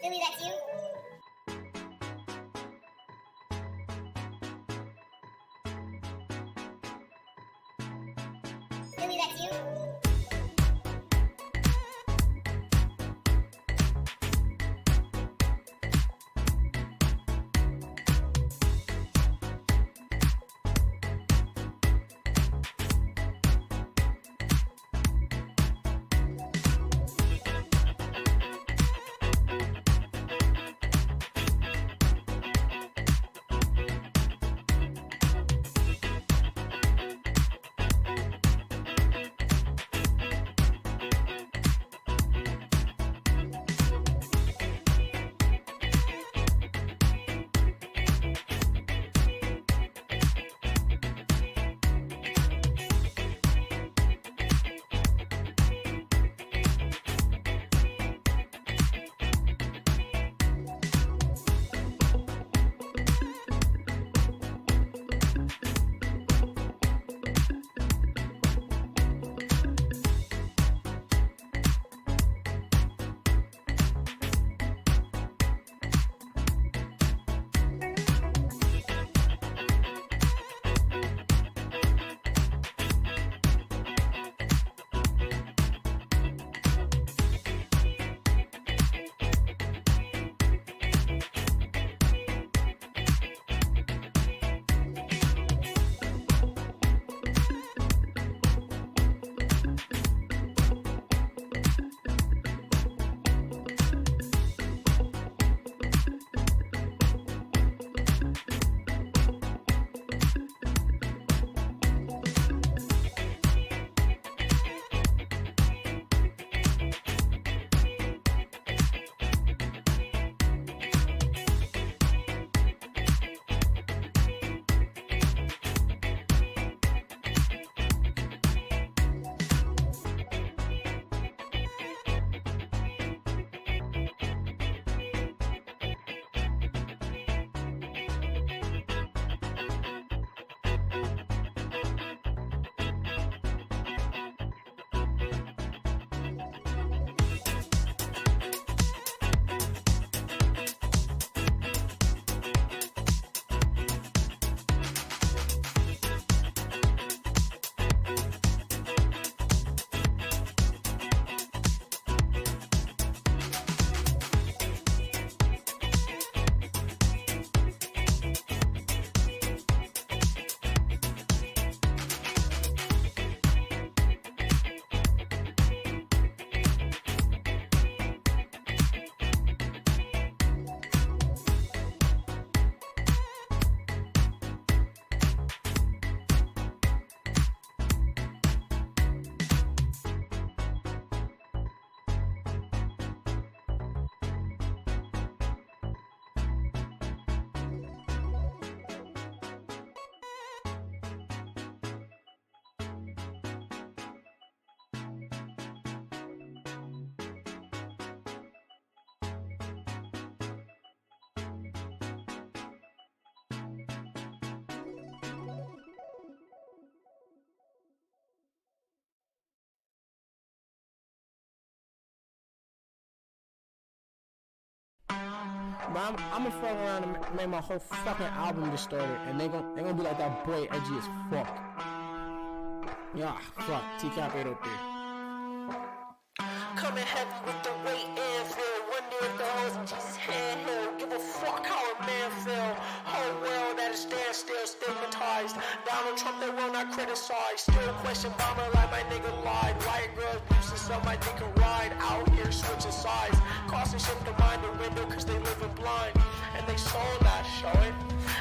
Billy, that's you? Billy, that's you? But I'm gonna fuck around and make my whole fucking album distorted, and they gonna be like, that boy edgy as fuck. Yeah, fuck. TCAP 803. Coming heavy with the weight and feel. Wonder if the hoes in Jesus' hand he'll give a fuck how a man feel. Whole world at a standstill, stigmatized. Donald Trump they will not criticize. Still question Obama like my nigga lied. White girls boosting so my nigga ride. Out here switching sides. Crossing ship to mind the window cause they living blind. And they soul not showing.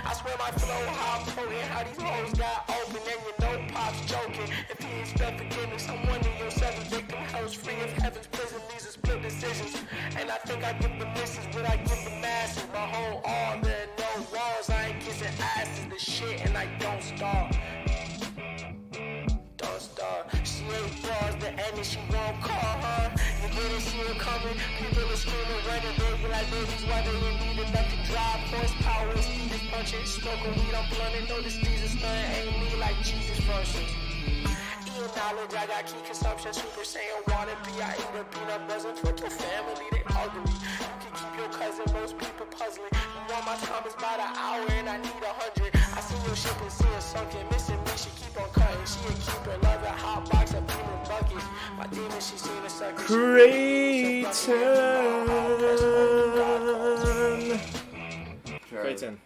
I swear my flow how potent. How these hoes got open and you know Pop's joking. If he expect forgiveness, I'm one of your seven victim hoes free of heaven's prison. These are split decisions. And I think I give the misses what I give the masses. My whole arm, there are no walls. I ain't kissing asses, the shit, and I don't stop. Don't stop. She ain't bars, the enemy, she won't call her. You didn't see her coming. People are screaming, running, baby, like babies. Why they need it back to drive? Horsepower, speed is punching. Smoking weed, I'm blunting. Notice these is stunning. Ain't me like Jesus versus. and knowledge. I got key consumption, Super Saiyan wannabe. I eat a peanut doesn't with your family, they ugly. You can keep your cousin, most people puzzling. You want my time is by the hour and I need 100. I seen your ship and see it sunken, missing me, she keep on cutting. She a keeper, love a hot box, a beam and bucket. My demon, she seen a sucker. Creighton.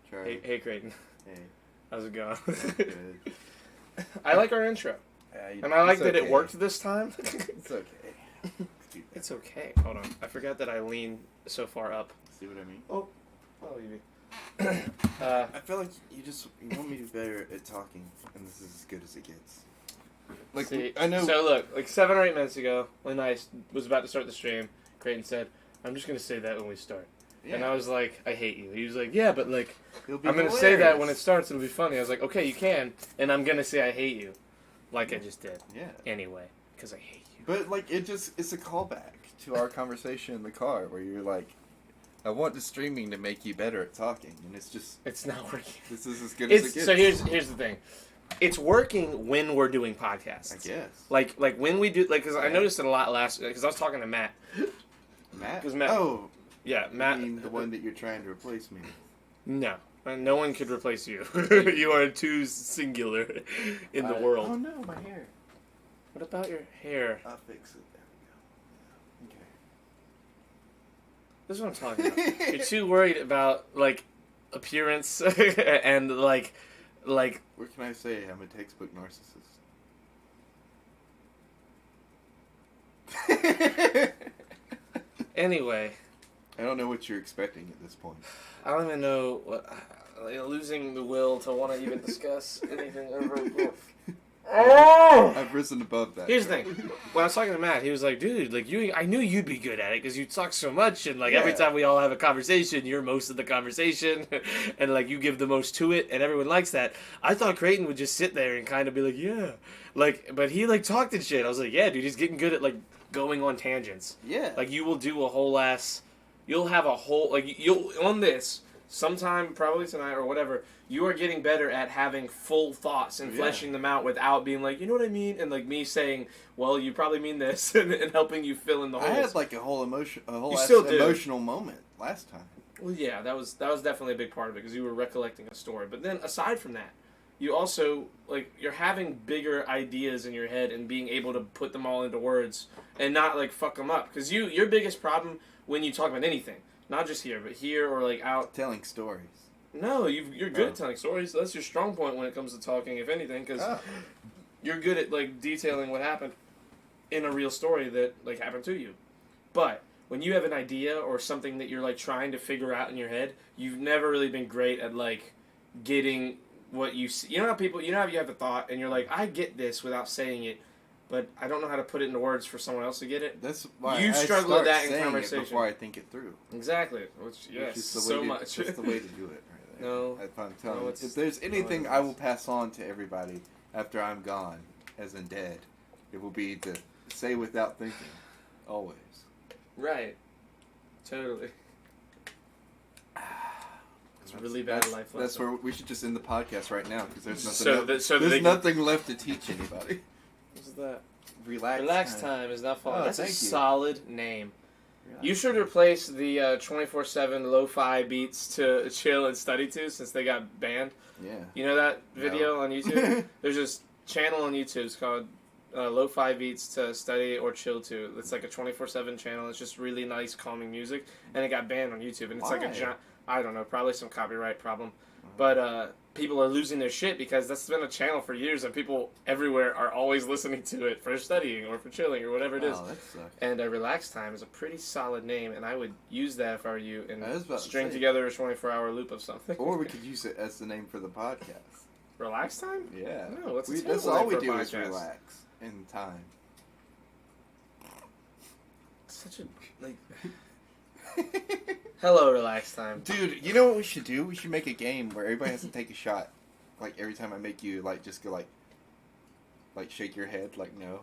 Charlie. Hey, Creighton. Hey. How's it going? Good. I like our intro. And I like that it worked this time. It's okay. It's okay. Hold on. I forgot that I leaned so far up. See what I mean? Oh, maybe. I feel like you want me to be better at talking, and this is as good as it gets. Like, see, I know. So look, like 7 or 8 minutes ago, when I was about to start the stream, Creighton said, "I'm just gonna say that when we start." Yeah. And I was like, "I hate you." He was like, "Yeah, but like, It'll be I'm gonna hilarious. say that when it starts. It'll be funny." I was like, "Okay, you can," and I'm gonna say I hate you, like I just did. Yeah. Anyway, because I hate you. But like, it's a callback to our conversation in the car where you're like, "I want the streaming to make you better at talking," and It's not working. this is as good as it gets. So here's the thing. It's working when we're doing podcasts. I guess. Like when we do, like, because I noticed it a lot because I was talking to Matt. Matt. 'Cause Matt- Oh, Yeah, Matt. I mean the one that you're trying to replace me. No, no one could replace you. You are too singular in the world. Oh no, my hair. What about your hair? I'll fix it. There we go. This is what I'm talking about. You're too worried about like appearance and like. What can I say? I'm a textbook narcissist. Anyway, I don't know what you're expecting at this point. I don't even know what. Losing the will to want to even discuss anything over. I've risen above that. Here's the thing. When I was talking to Matt, he was like, "Dude, like I knew you'd be good at it because you talk so much, and like every Yeah. time we all have a conversation, you're most of the conversation, and like you give the most to it, and everyone likes that." I thought Creighton would just sit there and kind of be like, "Yeah," but he like talked and shit. I was like, "Yeah, dude, he's getting good at like going on tangents. Yeah. Like you will do a whole ass, you'll have a whole like you'll on this sometime probably tonight or whatever." You are getting better at having full thoughts and fleshing them out without being like, you know what I mean? And like me saying, well, you probably mean this, and helping you fill in the holes. I had like a whole You still do. emotional moment last time. Well, yeah, that was definitely a big part of it because you were recollecting a story. But then aside from that, you also like you're having bigger ideas in your head and being able to put them all into words and not like fuck them up. Because your biggest problem when you talk about anything, not just here, but here or like out. Telling stories. No, you're good at telling stories. That's your strong point when it comes to talking, if anything, because you're good at like detailing what happened in a real story that like happened to you. But when you have an idea or something that you're like trying to figure out in your head, you've never really been great at like getting what you see. You know how you have a thought and you're like, I get this without saying it, but I don't know how to put it into words for someone else to get it. That's why you I struggle start with that in saying conversation it before I think it through. Exactly. Which yes, It's just so much. That's the way to do it. No. If I'm telling you, it's- if there's anything no, I will pass on to everybody after I'm gone, as in dead, it will be to say without thinking, always. Right. Totally. It's a really bad life lesson. That's where we should just end the podcast right now because there's nothing. So that- so that there's they can- nothing left to teach anybody. What's that? Relax. Time is not falling. Oh, That's a thank you. solid name. Relax. You should replace the 24/7 lo-fi beats to chill and study to since they got banned. Yeah. You know that video on YouTube? There's this channel on YouTube. It's called lo-fi beats to study or chill to. It's like a 24/7 channel. It's just really nice, calming music, and it got banned on YouTube. And it's like a Why? giant. I don't know, probably some copyright problem, but people are losing their shit because that's been a channel for years, and people everywhere are always listening to it for studying or for chilling or whatever it is. Oh, that sucks. And Relax Time is a pretty solid name, and I would use that if I were you and I was about to string say. together a 24-hour loop of something. Or we could use it as the name for the podcast. Relax Time? Yeah. No, it's a That's terrible all name we for a do is podcast. relax in time. Such a like. Hello, Relax Time. Dude, you know what we should do? We should make a game where everybody has to take a shot. Like every time I make you like just go like shake your head like no,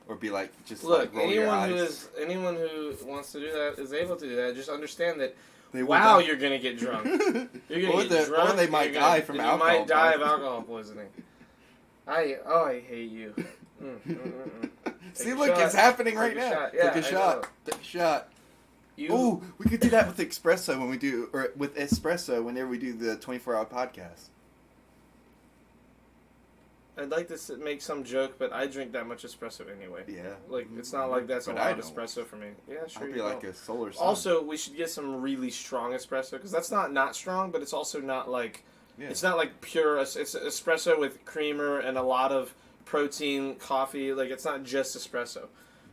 or be like just Look, like roll your anyone eyes. who wants to do that is able to do that. Just understand that. They will Wow, die. you're gonna get drunk. You're Or gonna get drunk. they might you're die gonna- from you alcohol might die of poisoning. alcohol poisoning. I hate you. See, look, it's happening right now. Yeah, Take a shot. Take a shot. Ooh, we could do that with espresso with espresso whenever we do the 24-hour podcast. I'd like to make some joke, but I drink that much espresso anyway. Yeah. Like, it's not like that's a lot of espresso for me. Yeah, sure. I'd be like a solar sun. Also, we should get some really strong espresso, because that's not strong, but it's also not like... Yeah. It's not like pure... It's espresso with creamer and a lot of protein, coffee. Like, it's not just espresso.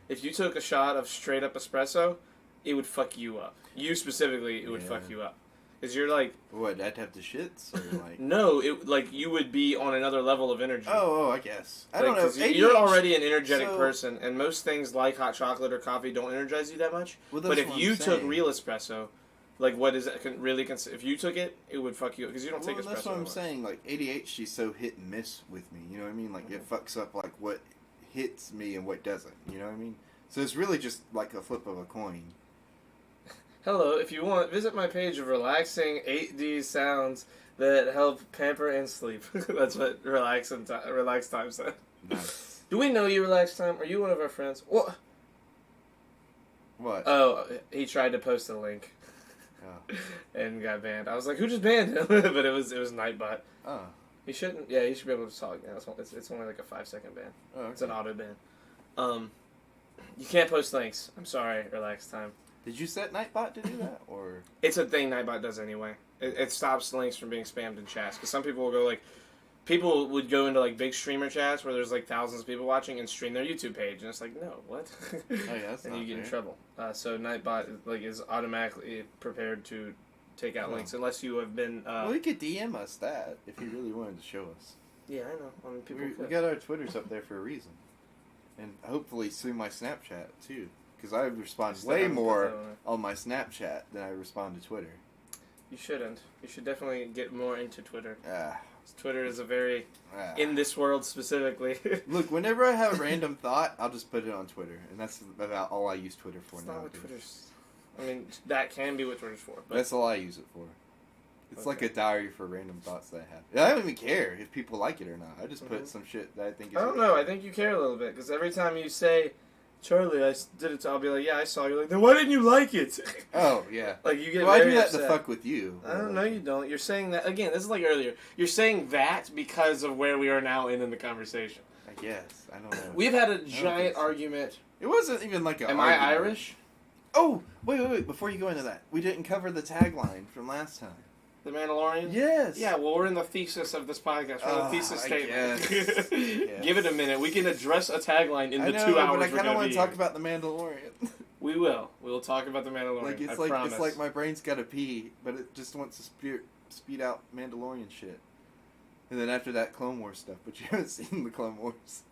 If you took a shot of straight-up espresso, it would fuck you up. You specifically, it would fuck you up. Because you're like... What, I'd have the shits? Or like... No, you would be on another level of energy. Oh, I guess. I don't know. You're already an energetic person, and most things like hot chocolate or coffee don't energize you that much. Well, but if you took real espresso, like what is it really... if you took it, it would fuck you up, because you don't take espresso. That's what I'm saying. Like, ADHD's so hit and miss with me. You know what I mean? Like, it fucks up like what hits me and what doesn't. You know what I mean? So it's really just like a flip of a coin. Hello, if you want, visit my page of relaxing 8D sounds that help pamper and sleep. That's what Relax Time said. Nice. Do we know you, Relax Time? Are you one of our friends? What? What? Oh, he tried to post a link. Oh. And got banned. I was like, who just banned him? But it was Nightbot. Oh. He shouldn't. Yeah, he should be able to talk. Yeah, it's only like a 5-second ban. Oh, okay. It's an auto ban. You can't post links. I'm sorry, Relax Time. Did you set Nightbot to do that, or? It's a thing Nightbot does anyway. It stops links from being spammed in chats. Because some people will go like, people would go into like big streamer chats where there's like thousands of people watching and stream their YouTube page, and it's like, no, what? Oh yeah, that's and not you get in fair. trouble. So Nightbot like is automatically prepared to take out links unless you have been. Well, he could DM us that if he really wanted to show us. Yeah, I know. I mean, people. We got our Twitters up there for a reason, and hopefully soon my Snapchat too. Because I respond way more on my Snapchat than I respond to Twitter. You shouldn't. You should definitely get more into Twitter. Ah. Twitter is a very... in this world specifically. Look, whenever I have a random thought, I'll just put it on Twitter. And that's about all I use Twitter for it's now. Not what Twitter's... I mean, that can be what Twitter's for. But... That's all I use it for. It's like a diary for random thoughts that I have. And I don't even care if people like it or not. I just put some shit that I think is... I don't know. I think you care a little bit. Because every time you say... Charlie, I did it. I'll be like, yeah, I saw you. Like, then why didn't you like it? Oh yeah. Like you get. Well, very I do that upset. to fuck with you. I don't know. You don't. You're saying that again. This is like earlier. You're saying that because of where we are now in the conversation. I guess I don't know. We've had a giant argument. It wasn't even like an. Am argument. I Irish? Oh wait! Before you go into that, we didn't cover the tagline from last time. The Mandalorian? Yes. Yeah, well, we're in the thesis of this podcast. We're in the thesis statement. Yes. Give it a minute. We can address a tagline in the 2 hours but I we're kind of want be to talk here. about the Mandalorian. We will. We'll talk about the Mandalorian. Like I promise. it's like my brain's got to pee, but it just wants to speed out Mandalorian shit. And then after that, Clone Wars stuff. But you haven't seen the Clone Wars.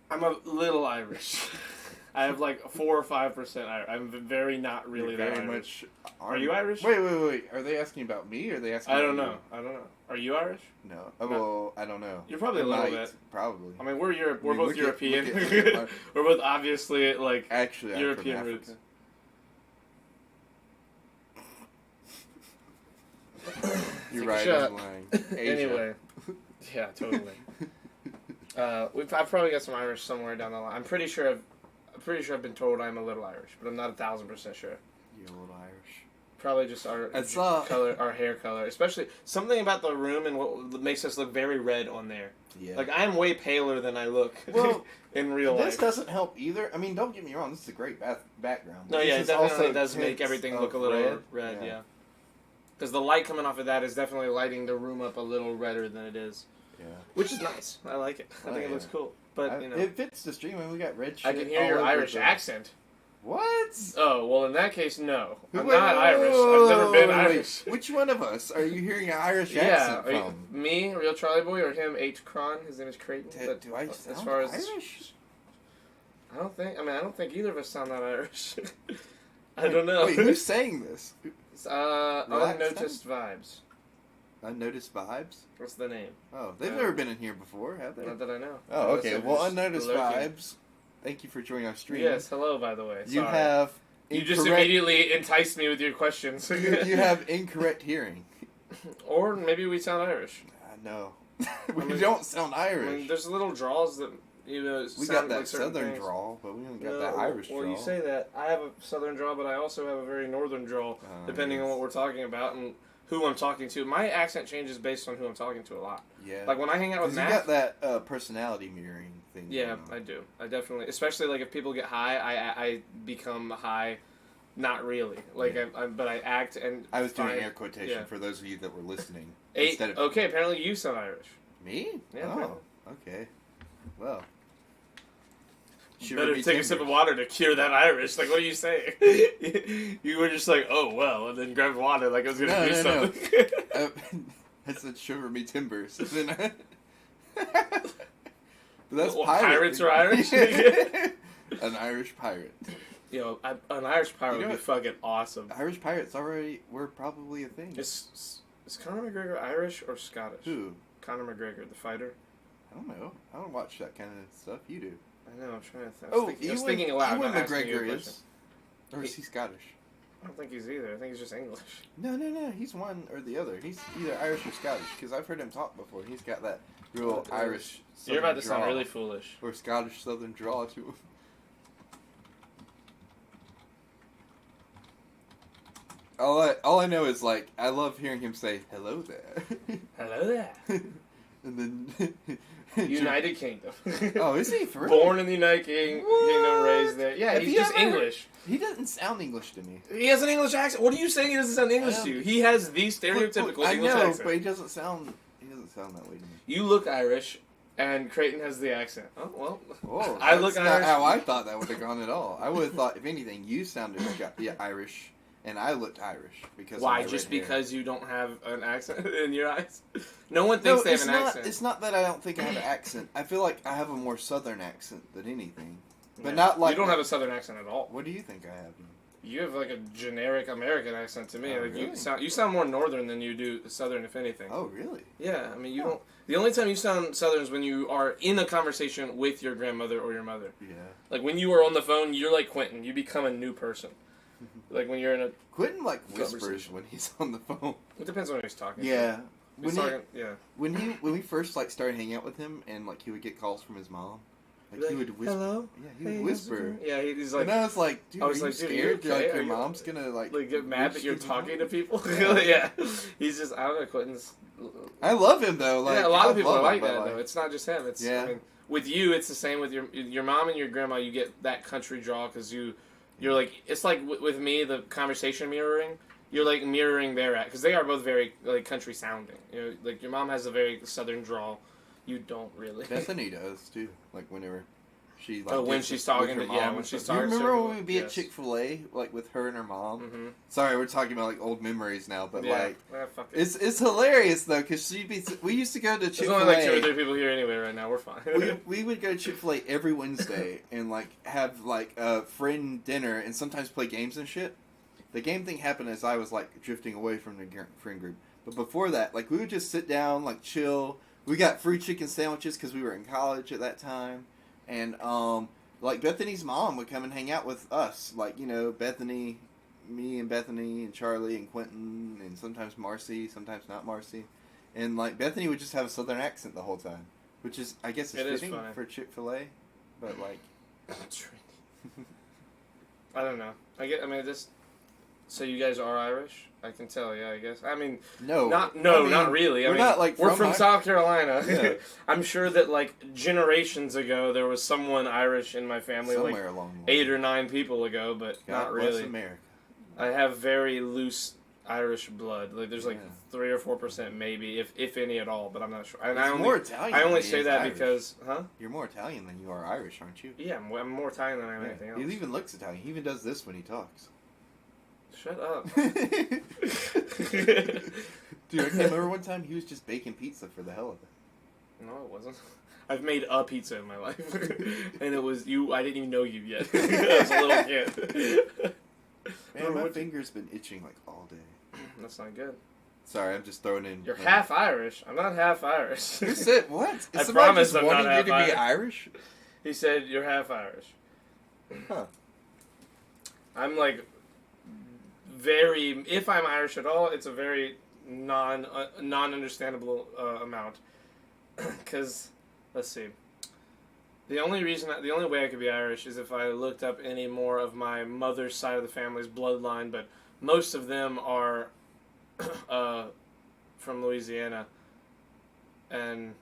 I'm a little Irish. I have like 4 or 5% Irish. I'm very not really You're that very Irish. much. Are you Irish? Wait. Are they asking about me, or are they asking? I don't about know. I don't know. Are you Irish? No. Oh, well, I don't know. You're probably a little bit. Probably. I mean, we're Europe. We're both look European. at We're both obviously like Actually, I'm European from roots. You're Take a right. shot. I'm lying. Asia. Anyway, yeah, totally. I've probably got some Irish somewhere down the line. I'm pretty sure I've been told I'm a little Irish, but I'm not 1,000% sure. You're a little Irish. Probably just our color, our hair color, especially something about the room and what makes us look very red on there. Yeah. Like I'm way paler than I look in real life. This doesn't help either. I mean, don't get me wrong. This is a great background. No, yeah, it This definitely also does make tints everything of look a little red, yeah. Because the light coming off of that is definitely lighting the room up a little redder than it is. Yeah. Which is nice. I like it. I think it looks cool. But, you know. It fits the stream, and we got red shit I can hear all your over Irish the- accent. What? Oh, well, in that case, no. I'm Wait, not wait, Irish. wait, I've never been wait, Irish. Which one of us are you hearing an Irish Yeah, accent are you, from? me, Real Charlie Boy, or him, H. Cron? His name is Creighton. But Do I as sound far as Irish? I don't think either of us sound that Irish. I don't know. Wait, who's saying this? Relax Unnoticed Vibes. Unnoticed Vibes? What's the name? Oh, they've never been in here before, have they? Not that I know. Oh, Unless okay. they're Well, just Unnoticed lurking. Vibes. Thank you for joining our stream. Yes, hello, by the way. You Sorry. have You just incorrect- immediately enticed me with your questions. you have incorrect hearing. Or maybe we sound Irish. No. We don't sound Irish. I mean, there's little draws that we sound got that like certain southern things. drawl, but we don't got No, that Irish drawl. Well, you say that. I have a southern drawl, but I also have a very northern drawl, depending on what we're talking about and who I'm talking to. My accent changes based on who I'm talking to a lot. Yeah. Like when I hang out with Matt. You got that personality mirroring thing. Yeah, I do. I definitely, especially like if people get high, I become high. Not really. Like but I act and. I was doing air quotation for those of you that were listening. Okay, apparently you sound Irish. Me? Yeah. Oh, okay. Well. You better take a sip of water to cure that Irish. Like, what are you saying? You were just like, oh, well, and then grabbed water like I was going to do something. No. I said, shiver me timbers. But that's pirates are Irish? An Irish pirate. Yo, an Irish pirate would be fucking awesome. Irish pirates were probably a thing. Is Conor McGregor Irish or Scottish? Who? Conor McGregor, the fighter. I don't know. I don't watch that kind of stuff. You do. I know, I'm trying to think. I was thinking aloud. Ewan McGregor is. Or is he Scottish? I don't think he's either. I think he's just English. No. He's one or the other. He's either Irish or Scottish, because I've heard him talk before. He's got that real Irish southern You're about to drawl, sound really foolish. or Scottish southern draw to him. All I know is, like, I love hearing him say, hello there. Hello there. And then... United Kingdom. Oh, is he for real? Born in the United Kingdom, raised there. Yeah, he's just English. He doesn't sound English to me. He has an English accent. What are you saying? He doesn't sound English to you. He has the stereotypical English accent. But he doesn't sound that way to me. You look Irish, and Creighton has the accent. Oh well. Whoa, I look that's Irish. not how I thought that would have gone at all. I would have thought, if anything, you sounded Irish, and I looked Irish because. Why? Of my Just red hair. because you don't have an accent in your eyes? No one thinks they have an accent. It's not that I don't think I have an accent. I feel like I have a more southern accent than anything, but Yeah. not like. You don't have a southern accent at all. What do you think I have? You have like a generic American accent to me. Oh, Like really? you sound more northern than you do southern, if anything. Oh, really? Yeah, I mean you don't. The only time you sound southern is when you are in a conversation with your grandmother or your mother. Yeah. Like when you are on the phone, you're like Quentin. You become a new person. Like when you're in a. Quentin whispers Conversation. when he's on the phone. It depends on who he's talking to. Yeah. He's talking, yeah. When we first started hanging out with him, and he would get calls from his mom, he would whisper. Hello. Yeah, he would whisper. Yeah, he's like. And I was like, dude, I was are you like, dude, scared? you okay? Your Are you- mom's gonna Like get mad that you're whisper talking to mom? people. Yeah, he's just I don't know. Quentin's. I love him though. Like, Yeah, a lot of I people are love like him, that but, though. It's not just him. It's Yeah. I mean, with you, it's the same with your mom and your grandma. You get that country draw because you're like it's like with me the conversation mirroring. You're like mirroring their act because they are both very like country sounding. You know, like your mom has a very southern drawl. You don't really. Bethany does too. Like whenever she like. When gets she's with talking her to- mom yeah, and when she's stuff. You talking to remember her- when we'd be at yes. Chick-fil-A like with her and her mom? Mm-hmm. Sorry, we're talking about like old memories now, but Yeah. like Fuck it. it's hilarious though because we used to go to There's Chick-fil-A. only like 2 or 3 people here anyway right now. We're fine. we would go to Chick-fil-A every Wednesday and like have like a friend dinner and sometimes play games and shit. The game thing happened as I was like drifting away from the friend group. But before that, like we would just sit down, like chill. We got free chicken sandwiches because we were in college at that time, and like Bethany's mom would come and hang out with us. Like Bethany, me and Bethany and Charlie and Quentin and sometimes Marcy, sometimes not Marcy, and like Bethany would just have a southern accent the whole time, which is I guess It is fitting funny. for Chick-fil-A, but like. I don't know. I mean, just so you guys are Irish. I can tell. Yeah, I guess. I mean, No, not I mean, not really. I we're mean, not like we're from Ir- South Carolina. Yeah. I'm sure that like generations ago there was someone Irish in my family, somewhere like along the way. 8 or 9 people ago, but God not bless really. America. I have very loose Irish blood. Like there's like Yeah. 3 or 4% maybe, if any at all. But I'm not sure. And He's I only more Italian I only than he say is that Irish. because, huh? You're more Italian than you are Irish, aren't you? Yeah, I'm more Italian than I am anything else. He even looks Italian. He even does this when he talks. Shut up. Dude, I can remember one time he was just baking pizza for the hell of it. No, it wasn't. I've made a pizza in my life, and it was you. I didn't even know you yet. I was a little kid. Man, my finger's been itching like all day. That's not good. Sorry, I'm just throwing in. You're half Irish. I'm not half Irish. Who said what? Is I somebody promise just I'm not wanting you to half be Irish? He said you're half Irish. Huh. I'm like very. If I'm Irish at all, it's a very non understandable amount. Because, let's see. The only way I could be Irish is if I looked up any more of my mother's side of the family's bloodline, but most of them are from Louisiana, and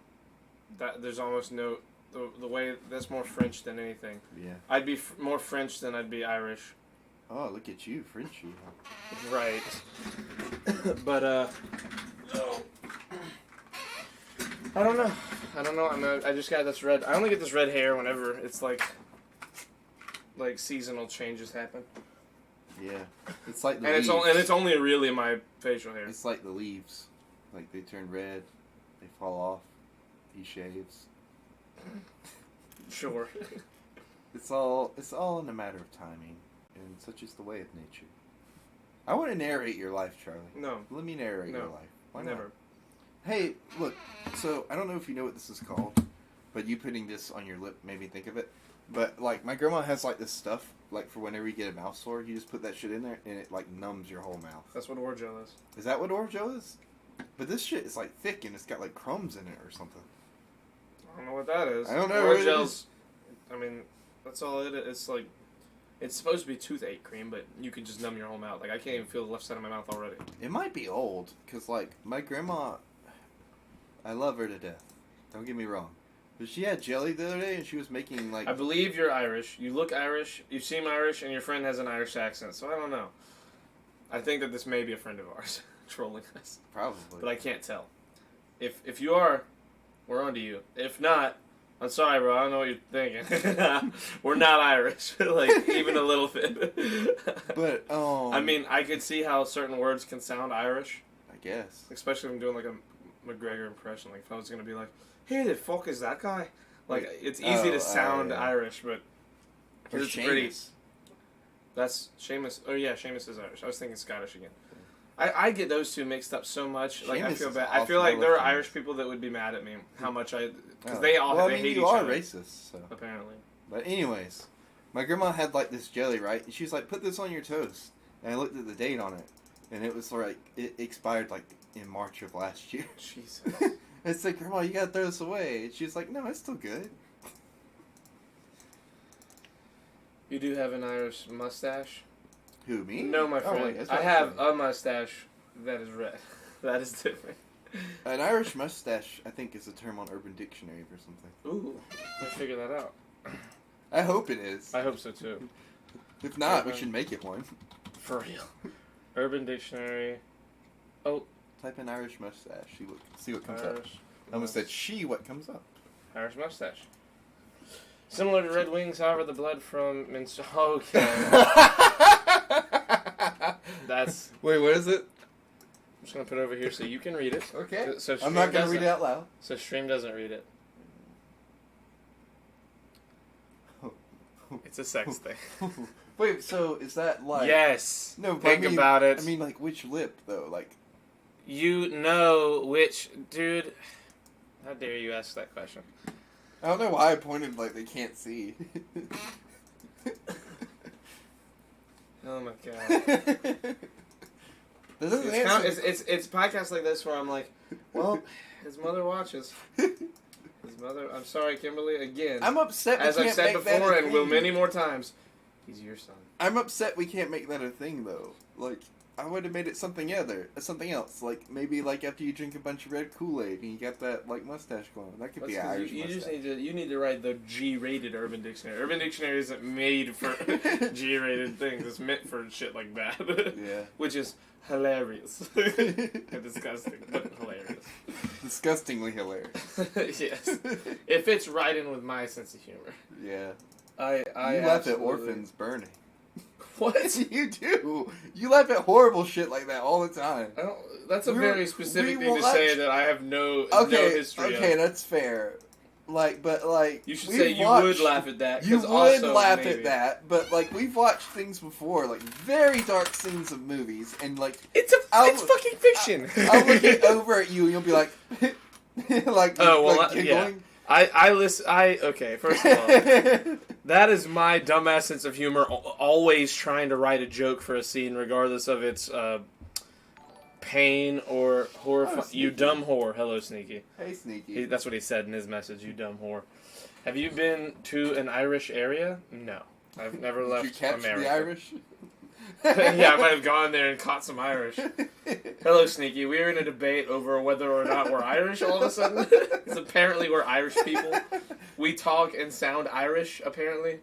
that there's almost no the way that's more French than anything. Yeah. I'd be more French than I'd be Irish. Oh, look at you, Frenchy. Right. But I don't know. I just got this red. I only get this red hair whenever it's like seasonal changes happen. Yeah, it's like the And leaves. it's only really my facial hair. It's like the leaves, like they turn red, they fall off. He shaves. Sure. It's all in a matter of timing, and such is the way of nature. I want to narrate your life, Charlie. No. Let me narrate No. your life. Why Never. not? Hey, look. So I don't know if you know what this is called, but you putting this on your lip made me think of it. But like my grandma has like this stuff, like for whenever you get a mouth sore, you just put that shit in there and it like numbs your whole mouth. That's what Orgeat is. Is that what Orgeat is? But this shit is like thick and it's got like crumbs in it or something. I don't know what that is. I don't know what it Orgeat's, I mean, that's all it is. It's like, it's supposed to be toothache cream, but you can just numb your whole mouth. Like, I can't even feel the left side of my mouth already. It might be old, because, like, my grandma, I love her to death. Don't get me wrong. But she had jelly the other day, and she was making, like... I believe you're Irish. You look Irish, you seem Irish, and your friend has an Irish accent, so I don't know. I think that this may be a friend of ours trolling us. Probably. But I can't tell. If you are, we're on to you. If not, I'm sorry, bro. I don't know what you're thinking. We're not Irish, like even a little bit. But I mean, I could see how certain words can sound Irish, I guess. especially if I'm doing like a McGregor impression. Like if I was gonna be like, "Hey, the fuck is that guy?" Like it's easy to sound yeah. Irish, but Or it's pretty. Seamus. That's Seamus. Oh yeah, Seamus is Irish. I was thinking Scottish again. I get those two mixed up so much. Like I Seamus feel is bad. I feel awful like there are looking. Irish people that would be mad at me how much because Oh. they all well, they I mean, hate you each are other. racist, so. Apparently. But anyways, my grandma had like this jelly, right? And she was like, "Put this on your toast." And I looked at the date on it, and it was like it expired like in March of last year. Jesus. It's like, "Grandma, you gotta throw this away." And she was like, "No, it's still good." You do have an Irish mustache? Who, me? No, my Oh, friend. wait, that's I not have true. a mustache that is red. That is different. An Irish mustache, I think, is a term on Urban Dictionary or something. Ooh, let's figure that out. I hope it is. I hope so too. If not, we Urban- should make it one. For real. Urban Dictionary. Type in Irish mustache. See what comes up. Irish. I almost said she. What comes up? Irish mustache. Similar to Red Wings, however, the blood from Minnesota. Okay. That's. Wait, what is it? I'm just gonna put it over here so you can read it. Okay. So I'm Stream not gonna doesn't- read it out loud. So Stream doesn't read it. It's a sex thing. Wait, so is that like? Yes. No, but Think I mean, about it. I mean, like which lip though? Like. You know which dude. How dare you ask that question? I don't know why I pointed like they can't see. Oh my god. That doesn't It's, answer. it's podcasts like this where I'm like, well, his mother watches. His mother. I'm sorry, Kimberly. Again, I'm upset. We as I've can't said make that before a and will thing. many more times, he's your son. I'm upset we can't make that a thing though. Like I would have made it something else. Like maybe like after you drink a bunch of red Kool-Aid and you got that like mustache going. That could be That's 'cause Irish you mustache. just need to write the G-rated Urban Dictionary. Urban Dictionary isn't made for G-rated things. It's meant for shit like that. Yeah. Which is hilarious and disgusting, but hilarious. Disgustingly hilarious. Yes, it fits right in with my sense of humor. Yeah. I You laugh at absolutely- orphans burning. What? You do. You laugh at horrible shit like that all the time. I don't. That's a We very were- specific we thing to say watched- that I have no Okay, history okay, of. that's fair. Like, but like You should we've say you watched- would laugh at that. You 'cause would also laugh maybe. at that, but like we've watched things before, like very dark scenes of movies, and like It's I'll- fucking fiction. I'll look it over at you, and you'll be like, like, Oh, well, like yeah. giggling. Okay, first of all, that is my dumbass sense of humor. Always trying to write a joke for a scene, regardless of its pain or horrifying. Oh, You Sneaky. dumb whore. Hello, Sneaky. Hey, Sneaky. That's what he said in his message. You dumb whore. Have you been to an Irish area? No, I've never Did left you catch America. the Irish? Yeah, I might have gone there and caught some Irish. Hello, Sneaky. We're in a debate over whether or not we're Irish all of a sudden. Because apparently we're Irish people. We talk and sound Irish, apparently.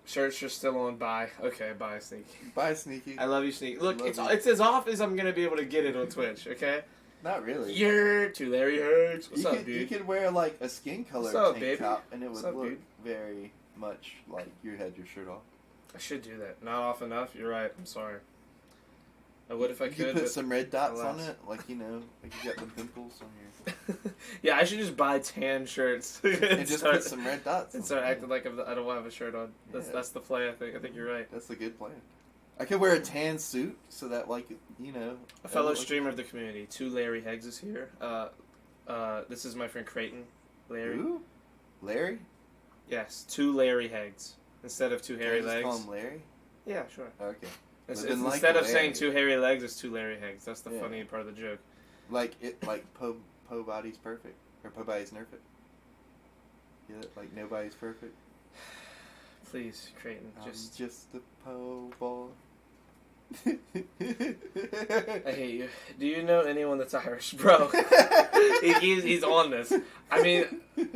Shirts are still on. Bye. Okay, bye, Sneaky. Bye, Sneaky. I love you, Sneaky. Look, Love it's you. it's as off as I'm going to be able to get it on Twitch, okay? Not really. You're to Larry Hurts. What's you up, could, dude? You could wear like a skin color What's up, tank baby? top, and it would What's up, look dude? very much like you had your shirt off. I should do that. Not off enough. You're right. I'm sorry. I would if I You could could. put but- some red dots on alas. it, like you know, like you got the pimples on your. Yeah, I should just buy tan shirts And just put some red dots. and on start it. acting like I don't have a shirt on. Yeah. That's the play. I think you're right. That's a good plan. I could wear a tan suit so that, like, you know. A fellow I look- streamer of the community, 2 Larry Heggs is here. This is my friend Creighton, Larry. Who? Larry? Yes, 2 Larry Heggs instead of 2 Can I hairy just legs. call him Larry? Yeah, sure. Okay. It's, Living like instead of Larry. saying 2 hairy legs, it's 2 Larry Heggs. That's the Yeah. funny part of the joke. Like Po Body's perfect or Po Body's perfect. Yeah, like nobody's perfect. Please, Creighton, I'm just just a Po boy. I hate you. Do you know anyone that's Irish, bro? he's on this. I mean,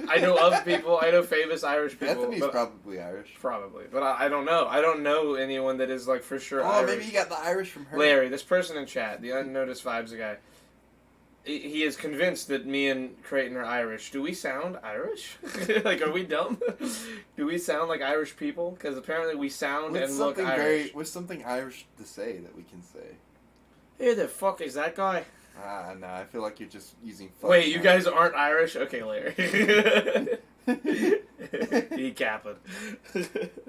I know of people. I know famous Irish people. Bethany's but probably Irish. probably, but I don't know. I don't know anyone that is like for sure Oh, Irish. maybe you got the Irish from her. Larry, this person in chat, the Unnoticed Vibes guy. He is convinced that me and Creighton are Irish. Do we sound Irish? Like, are we dumb? Do we sound like Irish people? Because apparently we sound With and look something Irish. with something Irish to say that we can say. Who the fuck is that guy? No, I feel like you're just using. fucking Wait, you guys Irish. aren't Irish? Okay, Larry. He capping.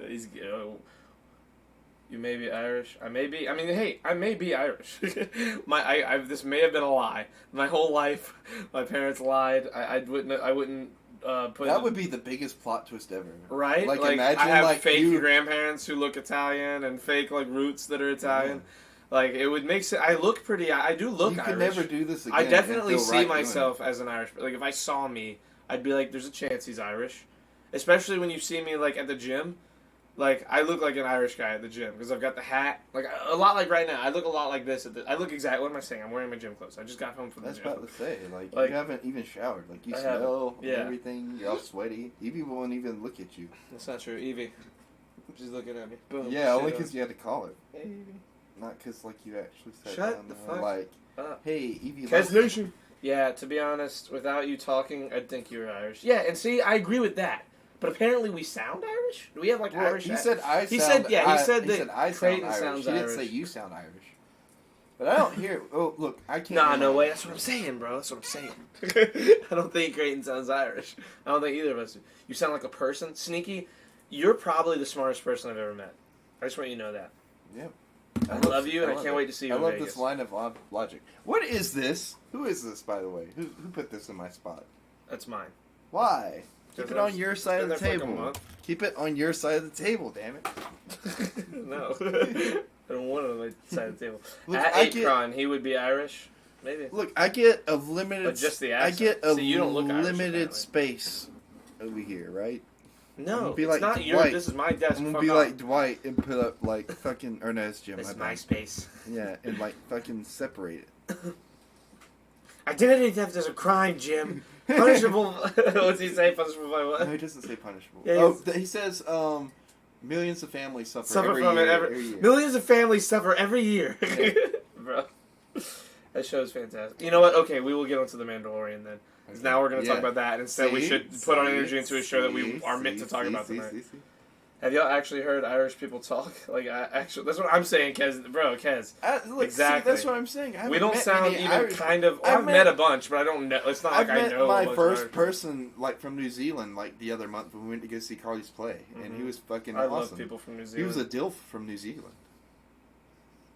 He's you may be Irish. I may be. I mean, hey, I may be Irish. This may have been a lie. My whole life, my parents lied. I wouldn't put. That would be the biggest plot twist ever. Right? Like, Like imagine, I have like, fake you- grandparents who look Italian and fake like roots that are Italian. Like it would make sense. I look pretty. I do look You Irish. could never do this again. I and definitely feel see right doing myself as an Irish. Like if I saw me, I'd be like, "There's a chance he's Irish." Especially when you see me like at the gym. Like I look like an Irish guy at the gym because I've got the hat. Like a lot like right now. I look a lot like this. I look exactly. What am I saying? I'm wearing my gym clothes. I just got home from it. That's the gym. about to say. Like Like- you haven't even showered. Like you I haven't. smell Yeah. everything. You're all sweaty. Evie won't even look at you. That's not true, Evie. She's looking at me. Boom. Yeah, only Shit because you had to call it. on. Hey, Evie. Not because like you actually said. Shut the fuck Like, up. hey, Evie. Kez Nation. Yeah, to be honest, without you talking, I'd think you were Irish. Yeah, and see, I agree with that. But apparently, we sound Irish. Do we have like Well, Irish? he said I. He sound, said- yeah, he said he that said I Creighton sound Irish. sounds He didn't Irish. say you sound Irish. But I don't hear. Oh, look, I can't. Nah, hear no my- way. That's what I'm saying, bro. That's what I'm saying. I don't think Creighton sounds Irish. I don't think either of us do. You sound like a person. Sneaky, you're probably the smartest person I've ever met. I just want you to know that. Yep. I love you, and I love can't it. wait to see you I in love Vegas. this line of logic. What is this? Who is this, by the way? Who put this in my spot? That's mine. Why? Keep it on your side of the Been there for like a table. month. Keep it on your side of the table, damn it. No. I don't want it on my side of the table. Look, At I get- Akron, he would be Irish. Maybe. Look, I get a limited. But just the I accent. get a See, you don't look Irish, limited apparently. space over here, right? I'm No, gonna be it's like not your. Dwight. This is my desk. I'm gonna Fuck be off. like Dwight and put up like fucking. Or no, it's Jim. This my is my bad. space. Yeah, and like fucking separate it. Identity theft is a crime, Jim. Punishable. What's he say? Punishable by No, what? he doesn't say punishable. Yeah, oh, he's- he says millions of families suffer, Suffer every from year, it every year. Millions of families suffer every year. Bro. That show is fantastic. You know what? Okay, we will get onto The Mandalorian then. Because now we're going to talk about that. And instead, we should put our energy into a show that we are meant to talk about tonight. See. Have y'all actually heard Irish people talk? Like, actually, that's what I'm saying, Kez. Bro, Kez. Look, Exactly. See, that's what I'm saying. I We haven't don't met sound any even Irish- kind of. Well, I've met a bunch, but I don't know. It's not I've like I met know. a my bunch of first Irish. person like from New Zealand like the other month when we went to go see Carly's play, and he was fucking I awesome. love people from New He Zealand. was a dilf from New Zealand.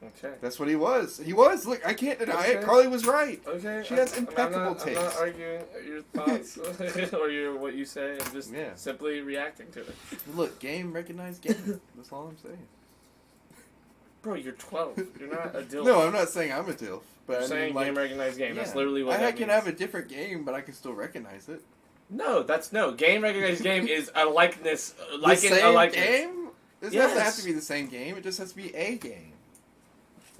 Okay. That's what he was. He was. Look, I can't deny it. Okay. Carly was right. Okay. She has I'm impeccable not taste. arguing your thoughts or what you say. I'm just Yeah. simply reacting to it. Look, game recognized game. That's all I'm saying. Bro, you're 12. You're not a dilf. No, I'm not saying I'm a DILF. But You're I saying mean, like, game recognized game. yeah. That's literally what I that can means. have a different game, but I can still recognize it. No, game recognized game is a likeness. The same a likeness. game? This Yes. doesn't have to be the same game. It just has to be a game.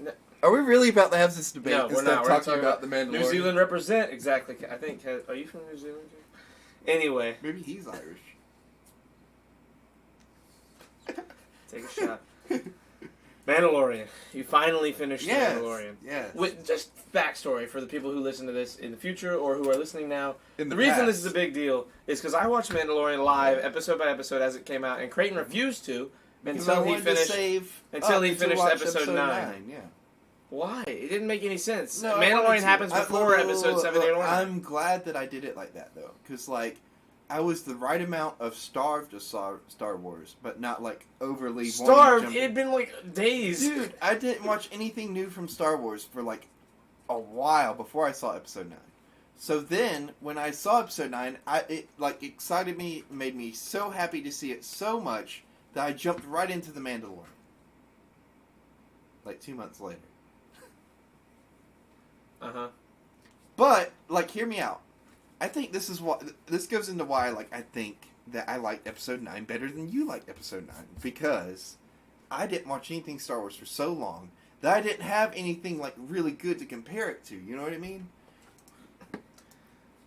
No. Are we really about to have this debate No, we're instead not. of We're talking about the Mandalorian? New Zealand represent. Exactly. I think. Are you from New Zealand? Anyway, Maybe he's Irish. take a shot. Mandalorian. You finally finished Yes. Mandalorian. Yes. With just backstory for the people who listen to this in the future or who are listening now. In The the reason past. this is a big deal is because I watched Mandalorian live, episode by episode, as it came out, and Creighton refused to Because I until he wanted to finished. save until up he to finished watch episode 9. Yeah. Why? It didn't make any sense. No, I wanted Mandalorian to. happens before episode 7, 8, or 9. I'm glad that I did it like that though, because like I was the right amount of starved to Star Wars, but not like overly Starved. wanting It to had been like days. Dude, I didn't watch anything new from Star Wars for like a while before I saw episode 9. So then, when I saw episode 9, it like excited me, made me so happy to see it so much that I jumped right into The Mandalorian. Like 2 months later. Uh-huh. But, like, hear me out. I think this is what this goes into why I think that I liked episode 9 better than you liked episode 9, because I didn't watch anything Star Wars for so long that I didn't have anything like really good to compare it to. You know what I mean?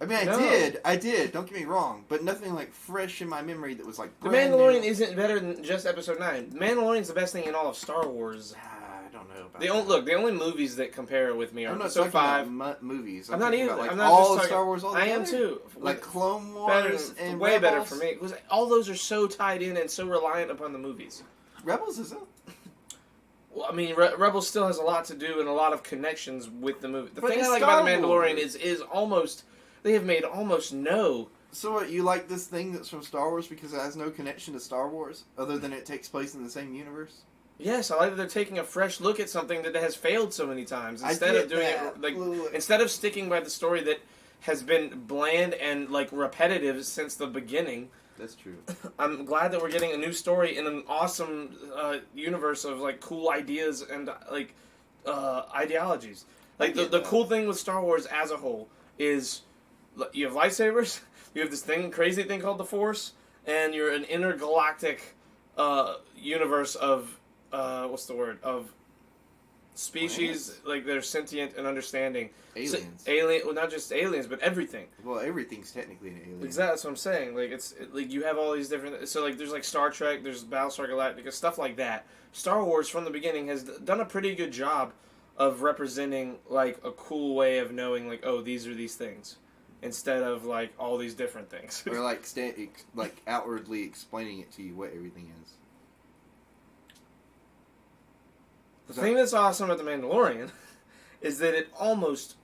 I mean, No. I did. Don't get me wrong, but nothing like fresh in my memory that was like The brand Mandalorian new. isn't better than just episode 9. Mandalorian's the best thing in all of Star Wars. I don't know about The only movies that compare with me are I'm not episode talking 5. about movies. I'm not talking either. about, like, I'm not all just of talking- Star Wars. I am too. Like Clone better, Wars and way better Rebels. for me because all those are so tied in and so reliant upon the movies. Rebels isn't. Well, I mean, Rebels still has a lot to do and a lot of connections with the movie. The But thing I it's like about the Star Mandalorian Wars. is almost they have made almost no. So what, you like this thing that's from Star Wars because it has no connection to Star Wars, other than it takes place in the same universe? Yes, I like that they're taking a fresh look at something that has failed so many times I instead get of doing that. it like Ugh. instead of sticking by the story that has been bland and like repetitive since the beginning. That's true. I'm glad that we're getting a new story in an awesome universe of like cool ideas and like ideologies. Like I get the that. cool thing with Star Wars as a whole is you have lightsabers, you have this crazy thing called the Force, and you're an intergalactic universe of what's the word of species Planets? like they're sentient and understanding. Aliens. Well, not just aliens, but everything. Well, everything's technically an alien. Exactly, that's what I'm saying. Like like you have all these different. So like there's like Star Trek, there's Battlestar Galactica, stuff like that. Star Wars from the beginning has done a pretty good job of representing like a cool way of knowing like, oh, these are these things, instead of like all these different things. Or like like outwardly explaining it to you what everything is. The thing that's awesome about The Mandalorian is that it almost,